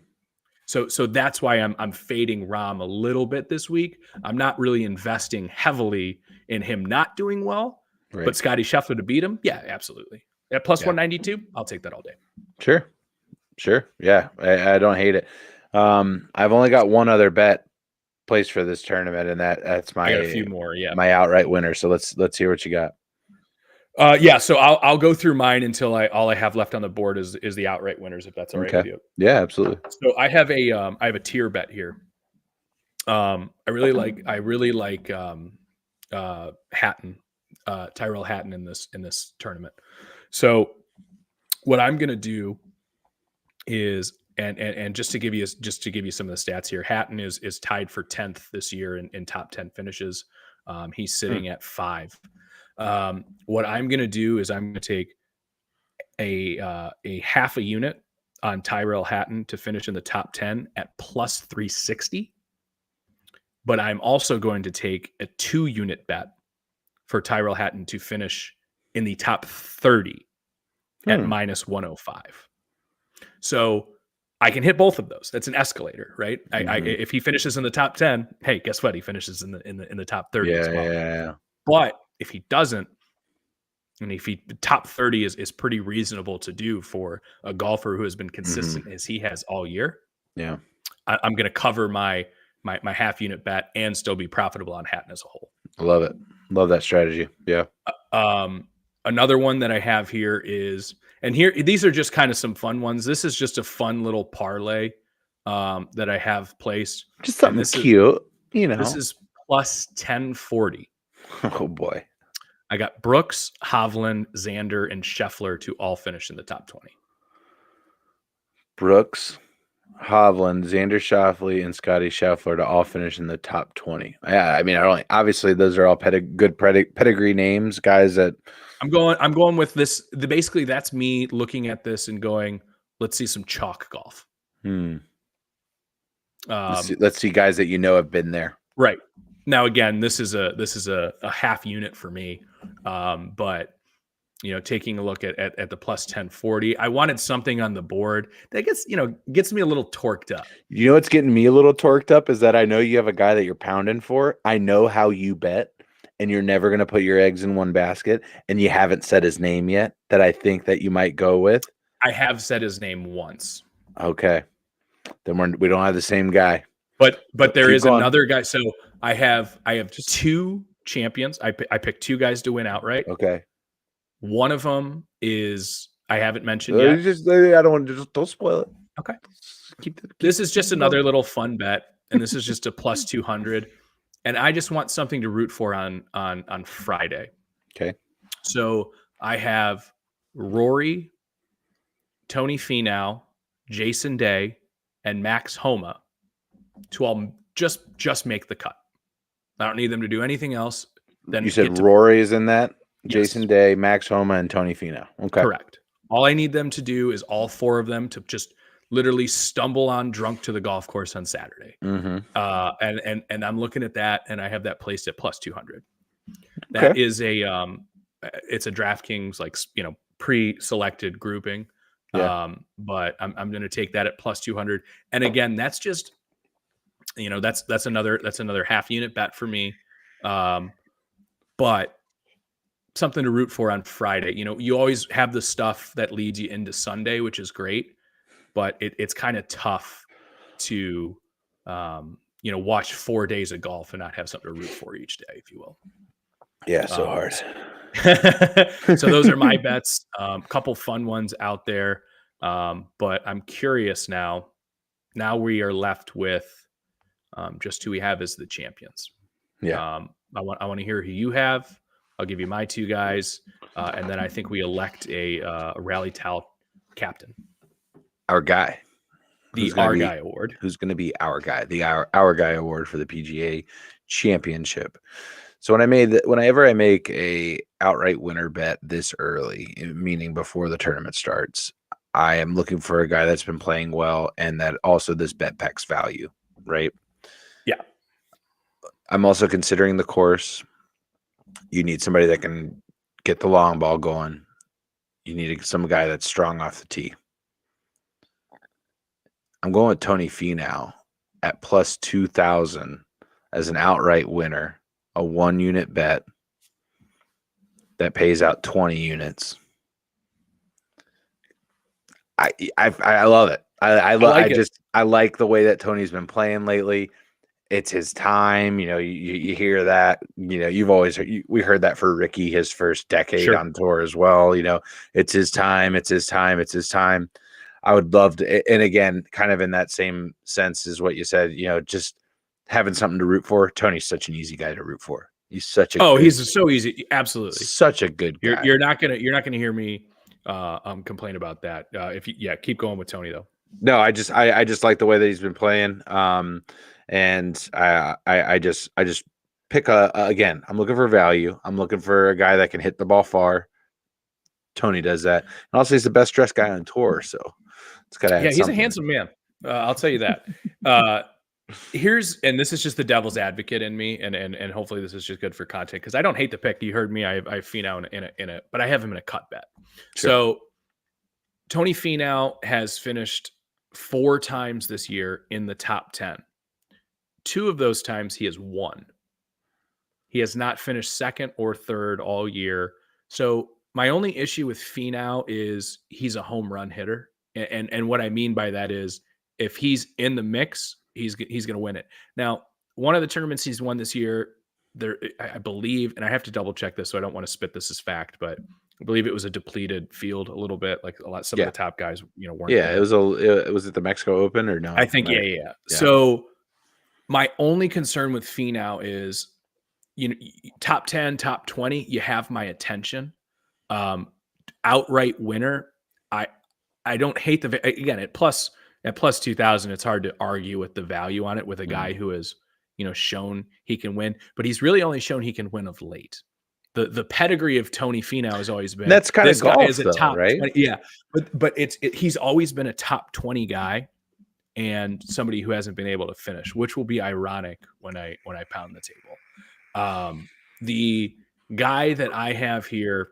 So that's why I'm fading Rahm a little bit this week. I'm not really investing heavily in him not doing well, but Scotty Scheffler to beat him, yeah, absolutely. At plus 192, I'll take that all day. Sure. Yeah, I don't hate it. I've only got one other bet placed for this tournament, and that's my a few more, my outright winner. So let's hear what you got. So I'll go through mine until all I have left on the board is the outright winners, if that's all right with you. Yeah, absolutely. So I have a tier bet here. I really like Hatton, Tyrell Hatton in this tournament. So what I'm gonna do is and just to give you some of the stats here, Hatton is tied for 10th this year in top 10 finishes. He's sitting at 5. What I'm going to do is I'm going to take a half a unit on Tyrell Hatton to finish in the top 10 at plus 360. But I'm also going to take a 2-unit bet for Tyrell Hatton to finish in the top 30 at minus 105. So I can hit both of those. That's an escalator, right? If he finishes in the top 10, hey, guess what? He finishes in the top 30 as well. Yeah. But if he doesn't, and if the top 30 is pretty reasonable to do for a golfer who has been consistent as he has all year. Yeah. I'm going to cover my half unit bet and still be profitable on Hatton as a whole. I love it. Love that strategy. Yeah. Another one that I have here is, and here these are just kind of some fun ones. This is just a fun little parlay that I have placed. Just And something cute, this is plus 1040. Oh boy. I got Brooks, Hovland, Xander, and Scheffler to all finish in the top 20. Brooks, Hovland, Xander Schauffele, and Scotty Scheffler to all finish in the top 20. Yeah, I mean, obviously those are all good pedigree names, guys that I'm going with this. Basically, that's me looking at this and going, let's see some chalk golf. Let's see guys that have been there. Right. Now, again, this is a half unit for me, but taking a look at the plus 1040, I wanted something on the board that gets me a little torqued up. You know what's getting me a little torqued up is that I know you have a guy that you're pounding for. I know how you bet, and you're never going to put your eggs in one basket, and you haven't said his name yet that I think that you might go with. I have said his name once. Okay. Then we don't have the same guy. But there is another guy. So I have just two champions. I picked two guys to win outright. Okay. One of them is I haven't mentioned yet. I don't want to don't spoil it. Okay. This is just another little fun bet, and this is just a plus 200. And I just want something to root for on Friday. Okay. So I have Rory, Tony Finau, Jason Day, and Max Homa to all just make the cut. I don't need them to do anything else. Then you said Rory is in that? Yes. Jason Day, Max Homa, and Tony Finau. Okay. Correct. All I need them to do is all four of them to just literally stumble on drunk to the golf course on Saturday. Mm-hmm. And I'm looking at that, and I have that placed at plus 200. That is it's a DraftKings pre-selected grouping. Yeah. But I'm going to take that at plus 200. And again, that's just that's another half unit bet for me. But something to root for on Friday. You always have the stuff that leads you into Sunday, which is great, but it's kind of tough to watch 4 days of golf and not have something to root for each day, if you will. Yeah, so hard. So those are my bets. Couple fun ones out there, but I'm curious now. Now we are left with just who we have as the champions. Yeah, I want to hear who you have. I'll give you my two guys, and then I think we elect a Rally Towel captain. Our guy. Our Guy award. Who's going to be our guy? The Our Guy award for the PGA Championship. So whenever I make a outright winner bet this early, meaning before the tournament starts, I am looking for a guy that's been playing well and that also this bet packs value, right? Yeah. I'm also considering the course. You need somebody that can get the long ball going. You need some guy that's strong off the tee. I'm going with Tony Finau at plus 2,000 as an outright winner, a 1-unit bet that pays out 20 units. I love it. I like the way that Tony's been playing lately. It's his time. You hear that. You've always we heard that for Ricky his first decade on tour as well. It's his time. It's his time. It's his time. I would love to, and again, kind of in that same sense as what you said. Just having something to root for. Tony's such an easy guy to root for. He's such a he's so easy. Absolutely, such a good guy. You're not gonna hear me complain about that. Keep going with Tony though. No, I just like the way that he's been playing. And I just pick again, I'm looking for value. I'm looking for a guy that can hit the ball far. Tony does that. And also he's the best dressed guy on tour. So it's got to he's something. A handsome man. I'll tell you that. And this is just the devil's advocate in me. And hopefully this is just good for content. Cause I don't hate the pick. You heard me. I have Finau in a, but I have him in a cut bet. Sure. So Tony Finau has finished 4 times this year in the top 10. 2 of those times he has won. He has not finished second or third all year. So my only issue with Finau is he's a home run hitter. And what I mean by that is if he's in the mix, he's going to win it. Now, one of the tournaments he's won this year, I believe, and I have to double check this, so I don't want to spit this as fact, but I believe it was a depleted field a little bit. Like some of the top guys, weren't Yeah, there. was it the Mexico Open or no? I think, yeah. So my only concern with Finau is, top 10, top 20, you have my attention. Outright winner, I don't hate again, at plus 2,000, it's hard to argue with the value on it with a guy who has, shown he can win, but he's really only shown he can win of late. The pedigree of Tony Finau has always been, that's kind of this guy golf, is a though, top right? 20. Yeah, but he's always been a top 20 guy and somebody who hasn't been able to finish, which will be ironic when I pound the table. The guy that I have here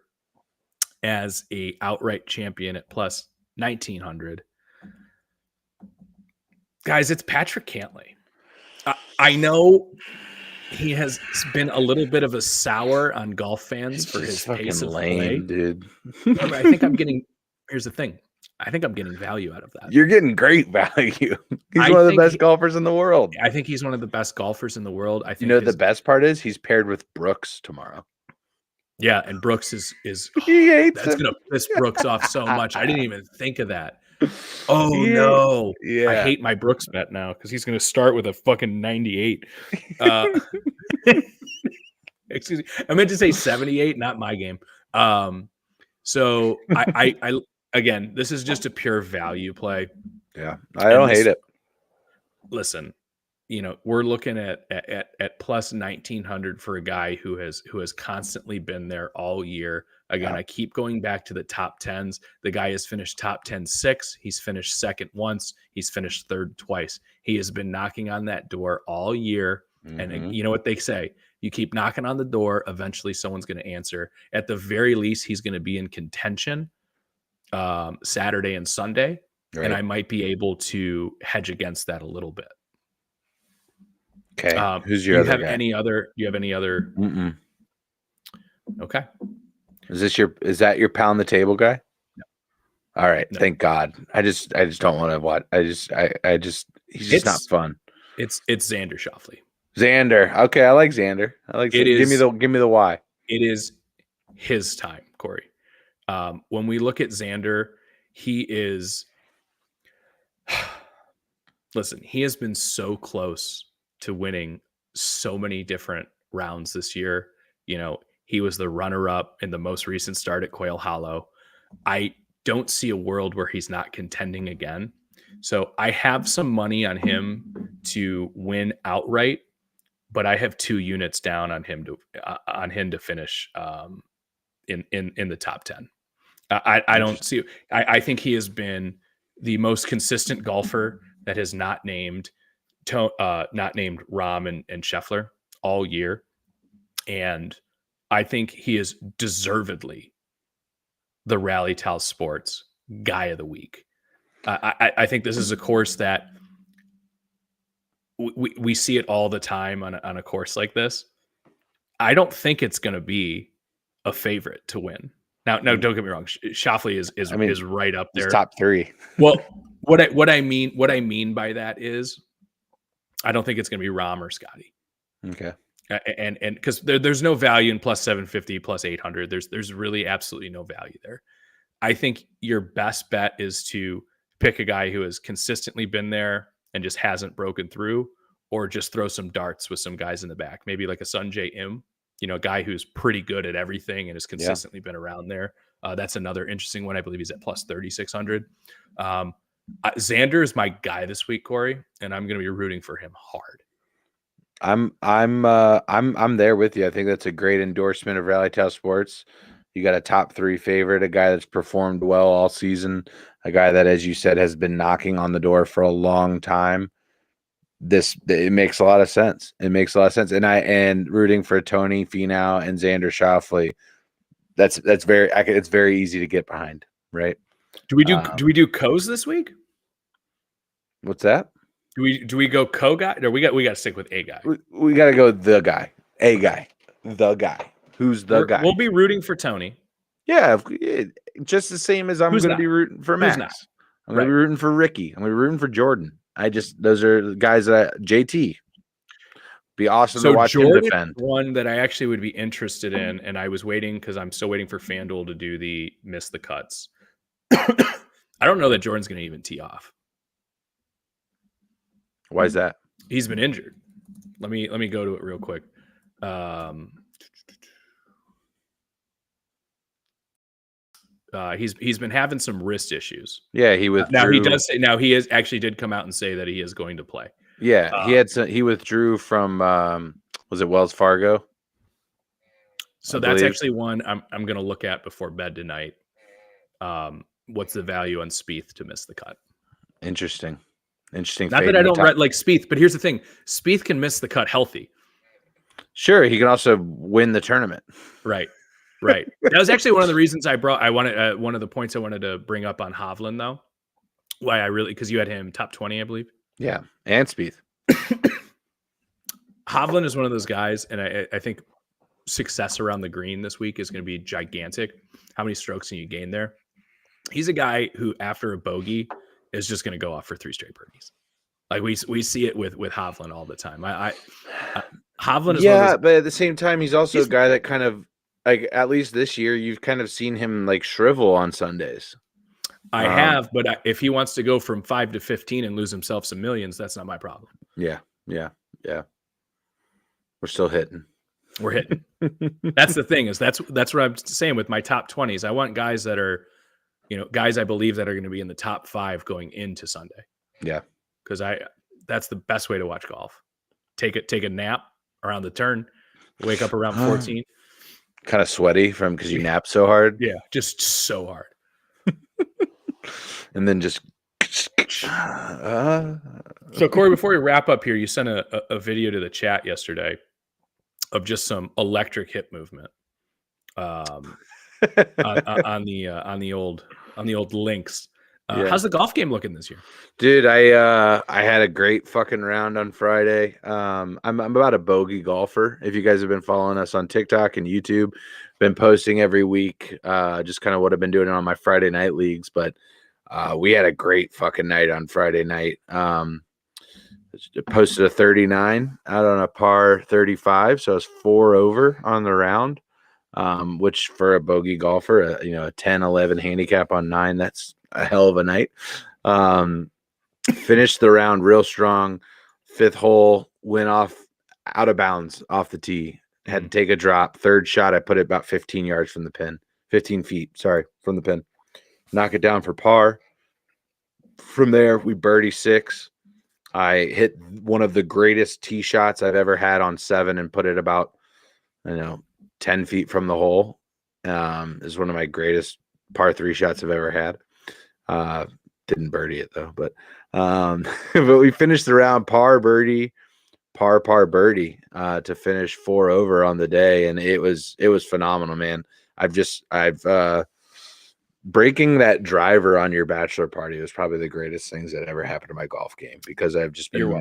as a outright champion at plus 1,900, guys, it's Patrick Cantlay. I know he has been a little bit of a sour on golf fans for his pace of play, dude. But I think here's the thing. I think I'm getting value out of that. You're getting great value. He's one of the best golfers in the world. I think he's one of the best golfers in the world. I think the best part is he's paired with Brooks tomorrow. Yeah, and Brooks is he hates that's going to piss Brooks off so much. I didn't even think of that. Oh, no. Yeah. I hate my Brooks bet now because he's going to start with a fucking 98. Excuse me. I meant to say 78, not my game. So I again, this is just a pure value play. Yeah, I don't hate it. Listen, we're looking at plus 1,900 for a guy who has constantly been there all year. Again, I keep going back to the top 10s. The guy has finished top 10 6. He's finished second once. He's finished third twice. He has been knocking on that door all year. And you know what they say? You keep knocking on the door, eventually someone's going to answer. At the very least, he's going to be in contention Saturday and Sunday. Right. And I might be able to hedge against that a little bit. Okay. Who's your other guy? Do you have any other? Mm-mm. Okay. Is that your pound the table guy? No. All right. No. Thank God. I just don't want to watch. he's just not fun. It's Xander Schauffele. Xander. Okay. I like Xander. Give me the why. It is his time, Corey. When we look at Xander, he is, listen, he has been so close to winning so many different rounds this year. He was the runner-up in the most recent start at Quail Hollow. I don't see a world where he's not contending again. So I have some money on him to win outright, but I have 2 units down on him to finish in the top 10. I don't see. I think he has been the most consistent golfer that has not named Rahm and Scheffler all year, and I think he is deservedly the Rally Towel Sports Guy of the Week. I think this is a course that we see it all the time on a course like this. I don't think it's going to be a favorite to win. Now, don't get me wrong. Schauffele is right up there. He's top 3. Well, what I mean by that is, I don't think it's going to be Rahm or Scotty. Okay. And because there's no value in plus 750, plus 800. There's really absolutely no value there. I think your best bet is to pick a guy who has consistently been there and just hasn't broken through, or just throw some darts with some guys in the back. Maybe like a Sungjae Im, a guy who's pretty good at everything and has consistently been around there. That's another interesting one. I believe he's at plus 3,600. Xander is my guy this week, Corey, and I'm going to be rooting for him hard. I'm there with you. I think that's a great endorsement of Rally Towel Sports. You got a top 3 favorite, a guy that's performed well all season, a guy that, as you said, has been knocking on the door for a long time. It makes a lot of sense. It makes a lot of sense. And rooting for Tony Finau and Xander Schauffele, it's very easy to get behind, right? Do we do Co's this week? What's that? Do we go Co guy, or we got to stick with a guy? We got to go the guy, a guy, the guy. Who's the guy? We'll be rooting for Tony. Yeah, just the same as I'm going to be rooting for Max. I'm going to be rooting for Ricky. I'm going to be rooting for Jordan. Those are guys that JT. Be awesome to So watch him Jordan, defend. one that I actually would be interested in, and I was waiting because I'm still waiting for FanDuel to do the miss the cuts. I don't know that Jordan's going to even tee off. Why is that? He's been injured. Let me go to it real quick. He's been having some wrist issues. Yeah, he withdrew. Now he does say actually did come out and say that he is going to play. Yeah, he withdrew from was it Wells Fargo? So that's actually one I'm going to look at before bed tonight. What's the value on Spieth to miss the cut? Interesting. Not that I don't like Spieth, but here's the thing: Spieth can miss the cut healthy. Sure, he can also win the tournament. Right. That was actually one of the reasons I wanted one of the points I wanted to bring up on Hovland, though. Why because you had him top 20, I believe. Yeah, and Spieth. Hovland is one of those guys, and I think success around the green this week is going to be gigantic. How many strokes can you gain there? He's a guy who, after a bogey, is just going to go off for 3 straight birdies. Like we see it with Hovland all the time. Hovland is but at the same time, he's also a guy that kind of like, at least this year, you've kind of seen him like shrivel on Sundays. I have, but if he wants to go from 5 to 15 and lose himself some millions, that's not my problem. Yeah. We're still hitting. We're hitting. That's the thing that's what I'm saying with my top 20s. I want guys that are, guys I believe that are going to be in the top 5 going into Sunday. Yeah. Because that's the best way to watch golf. Take a nap around the turn, wake up around 14. Kind of sweaty because you nap so hard. Yeah, just so hard. And then just. So Corey, before we wrap up here, you sent a video to the chat yesterday of just some electric hip movement on the old links. How's the golf game looking this year? Dude, I had a great fucking round on Friday. I'm about a bogey golfer. If you guys have been following us on TikTok and YouTube, been posting every week, just kind of what I've been doing on my Friday night leagues. But we had a great fucking night on Friday night. Posted a 39 out on a par 35, so I was 4 over on the round. Which for a bogey golfer, a 10-11 handicap on 9, that's a hell of a night. Finished the round real strong. 5th hole, went off out of bounds off the tee. Had to take a drop. 3rd shot, I put it about 15 yards from the pin. 15 feet, from the pin. Knock it down for par. From there, we birdie 6. I hit one of the greatest tee shots I've ever had on 7 and put it about, 10 feet from the hole. Is one of my greatest par 3 shots I've ever had. Didn't birdie it though, but we finished the round par birdie, par birdie to finish 4 over on the day, and it was phenomenal, man. I've breaking that driver on your bachelor party was probably the greatest things that ever happened to my golf game, because I've just been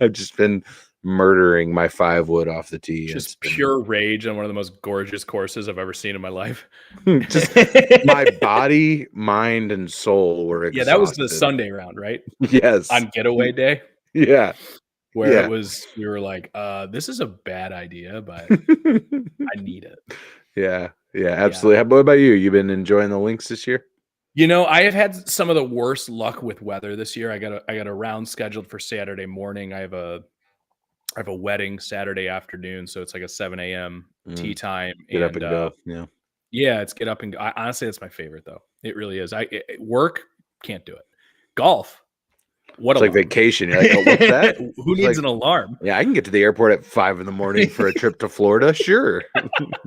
I've just been murdering my 5-wood off the tee. Just pure rage on one of the most gorgeous courses I've ever seen in my life. Just my body, mind, and soul were exhausted. Yeah, that was the Sunday round, right? Yes. On getaway day. Yeah. Where we were like, this is a bad idea, but I need it. Yeah, absolutely. Yeah. What about you? You been enjoying the links this year? I have had some of the worst luck with weather this year. I got a round scheduled for Saturday morning. I have a wedding Saturday afternoon, so it's like a 7 a.m. tee time. Get up and go. Yeah, it's get up and go. Honestly, that's my favorite though. It really is. Work can't do it. Golf. It's like vacation. You're like, oh, what's that? Who needs an alarm? Yeah, I can get to the airport at 5 a.m. for a trip to Florida. Sure.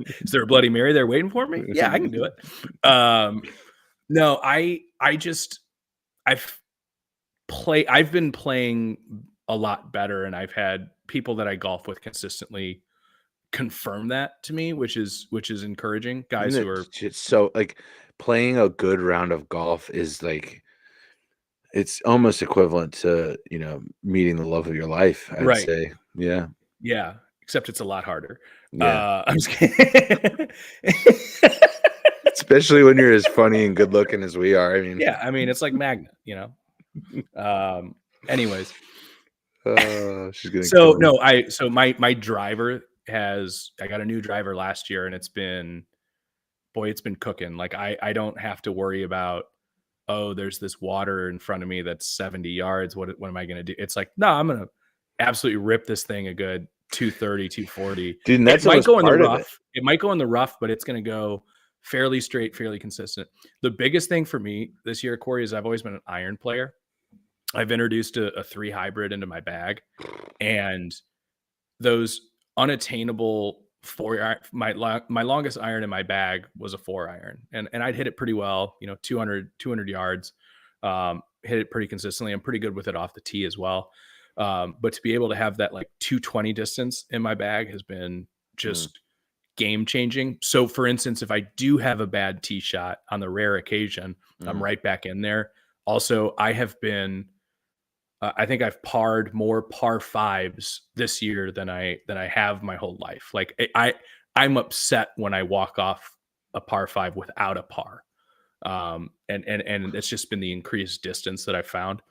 Is there a Bloody Mary there waiting for me? Yeah, I can do it. No, I've been playing a lot better, and I've had people that I golf with consistently confirm that to me, which is encouraging. Guys who are so like playing a good round of golf is like, it's almost equivalent to, meeting the love of your life, I'd say. Yeah. Yeah. Except it's a lot harder. Yeah. I'm just kidding. Especially when you're as funny and good looking as we are. I mean, it's like magnet, Anyways, Oh, she's gonna So kill me. no, so my driver I got a new driver last year, and it's been cooking. Like I don't have to worry about, oh, there's this water in front of me that's 70 yards. What am I gonna do? It's like, no, I'm gonna absolutely rip this thing a good 230, 240. Dude, and It that's might almost go in the part of it. rough. It might go in the rough, but it's gonna go fairly straight, fairly consistent. The biggest thing for me this year, Corey, is I've always been an iron player. I've introduced a 3 hybrid into my bag, and those unattainable my longest iron in my bag was a 4 iron, and I'd hit it pretty well, 200 yards, hit it pretty consistently. I'm pretty good with it off the tee as well. But to be able to have that like 220 distance in my bag has been just game changing. So for instance, if I do have a bad tee shot on the rare occasion, I'm right back in there. Also, I think I've parred more par fives this year than I have my whole life. Like I'm upset when I walk off a par five without a par. And it's just been the increased distance that I found.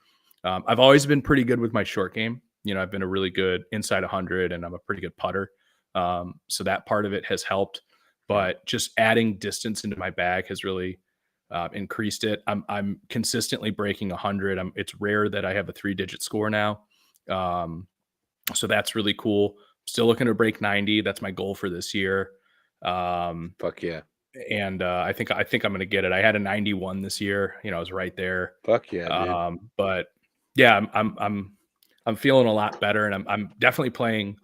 I've always been pretty good with my short game. I've been a really good inside 100, and I'm a pretty good putter. So that part of it has helped, but just adding distance into my bag has really increased it. I'm consistently breaking 100. It's rare that I have a 3-digit score now. So that's really cool. Still looking to break 90. That's my goal for this year. Fuck yeah. And I think I'm going to get it. I had a 91 this year. I was right there. Fuck yeah, dude. But yeah, I'm feeling a lot better, and I'm definitely playing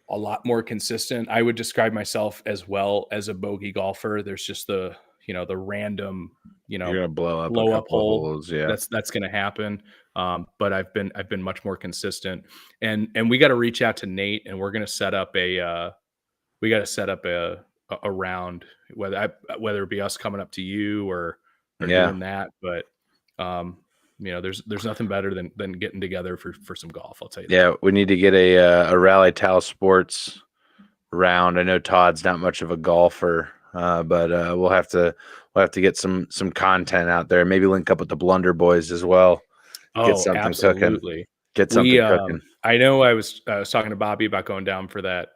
a lot more consistent. I would describe myself as well as a bogey golfer. There's just the random, You're gonna blow up a blow up couple of hole. holes, yeah. That's going to happen. But I've been much more consistent, and we got to reach out to Nate, and we're going to set up a round, whether it be us coming up to you or doing that. But there's nothing better than getting together for some golf. I'll tell you. Yeah, we need to get a Rally Towel Sports round. I know Todd's not much of a golfer, but we'll have to get some content out there. Maybe link up with the Blunder Boys as well. Get something absolutely. cooking. Get something cooking. I know I was talking to Bobby about going down for that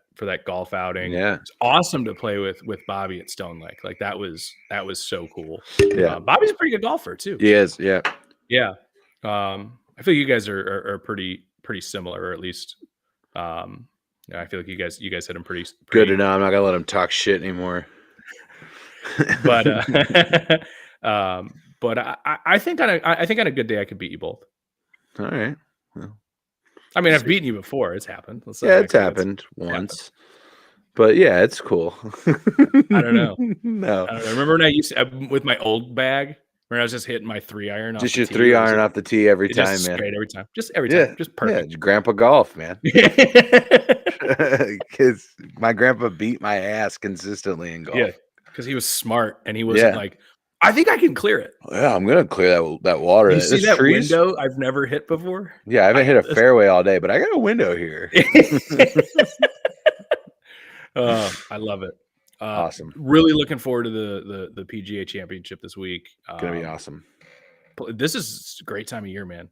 golf outing. Yeah, it's awesome to play with Bobby at Stone Lake. Like that was so cool. Yeah, Bobby's a pretty good golfer too. He is. Yeah. Yeah. I feel you guys are pretty similar, or at least I feel like you guys hit him pretty good to know. I'm not gonna let him talk shit anymore. But I think on a good day I could beat you both. All right. Well, I mean, I've beaten you before. It's happened. It's happened once. But yeah, it's cool. I don't know. No. I remember when I used to, with my old bag, when I was just hitting my 3 iron off just the your tee. 3 iron off the tee every time, man. Straight every time. Just every time. Just perfect. Yeah, grandpa golf, man. Because my grandpa beat my ass consistently in golf. Yeah, because he was smart and he wasn't like, I think I can clear it. Yeah, I'm gonna clear that water. You see that window I've never hit before? Yeah, I haven't hit a fairway all day, but I got a window here. I love it. Awesome. Really looking forward to the PGA Championship this week. Gonna be awesome. This is a great time of year, man.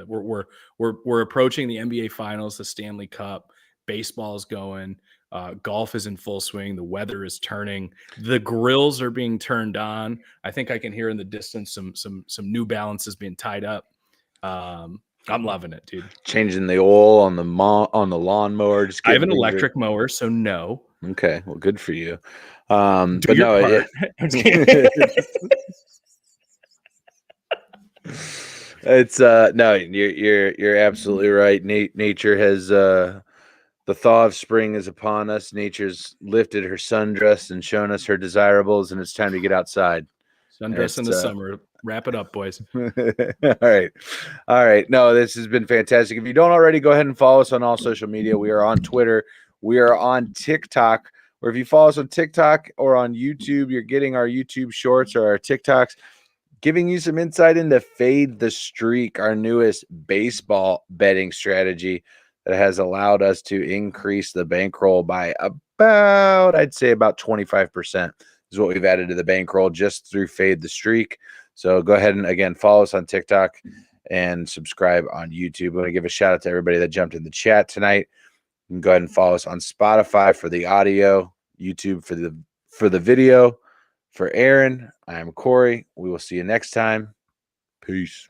We're approaching the NBA Finals, the Stanley Cup. Baseball's going. Golf is in full swing. The weather is turning. The grills are being turned on. I think I can hear in the distance some New Balances being tied up. I'm loving it, dude. Changing the oil on the lawnmower. I have an electric mower, so no. Okay, well, good for you. But no, it's no, you're absolutely right. Nature has the thaw of spring is upon us. Nature's lifted her sundress and shown us her desirables, and it's time to get outside. Sundress in the summer. Wrap it up, boys. All right. No, this has been fantastic. If you don't already, go ahead and follow us on all social media. We are on Twitter. We are on TikTok. Or if you follow us on TikTok or on YouTube, you're getting our YouTube shorts or our TikToks, giving you some insight into Fade the Streak, our newest baseball betting strategy that has allowed us to increase the bankroll by I'd say about 25% is what we've added to the bankroll just through Fade the Streak. So go ahead and, again, follow us on TikTok and subscribe on YouTube. I want to give a shout out to everybody that jumped in the chat tonight. You can go ahead and follow us on Spotify for the audio, YouTube for the video. For Aaron, I am Corey. We will see you next time. Peace.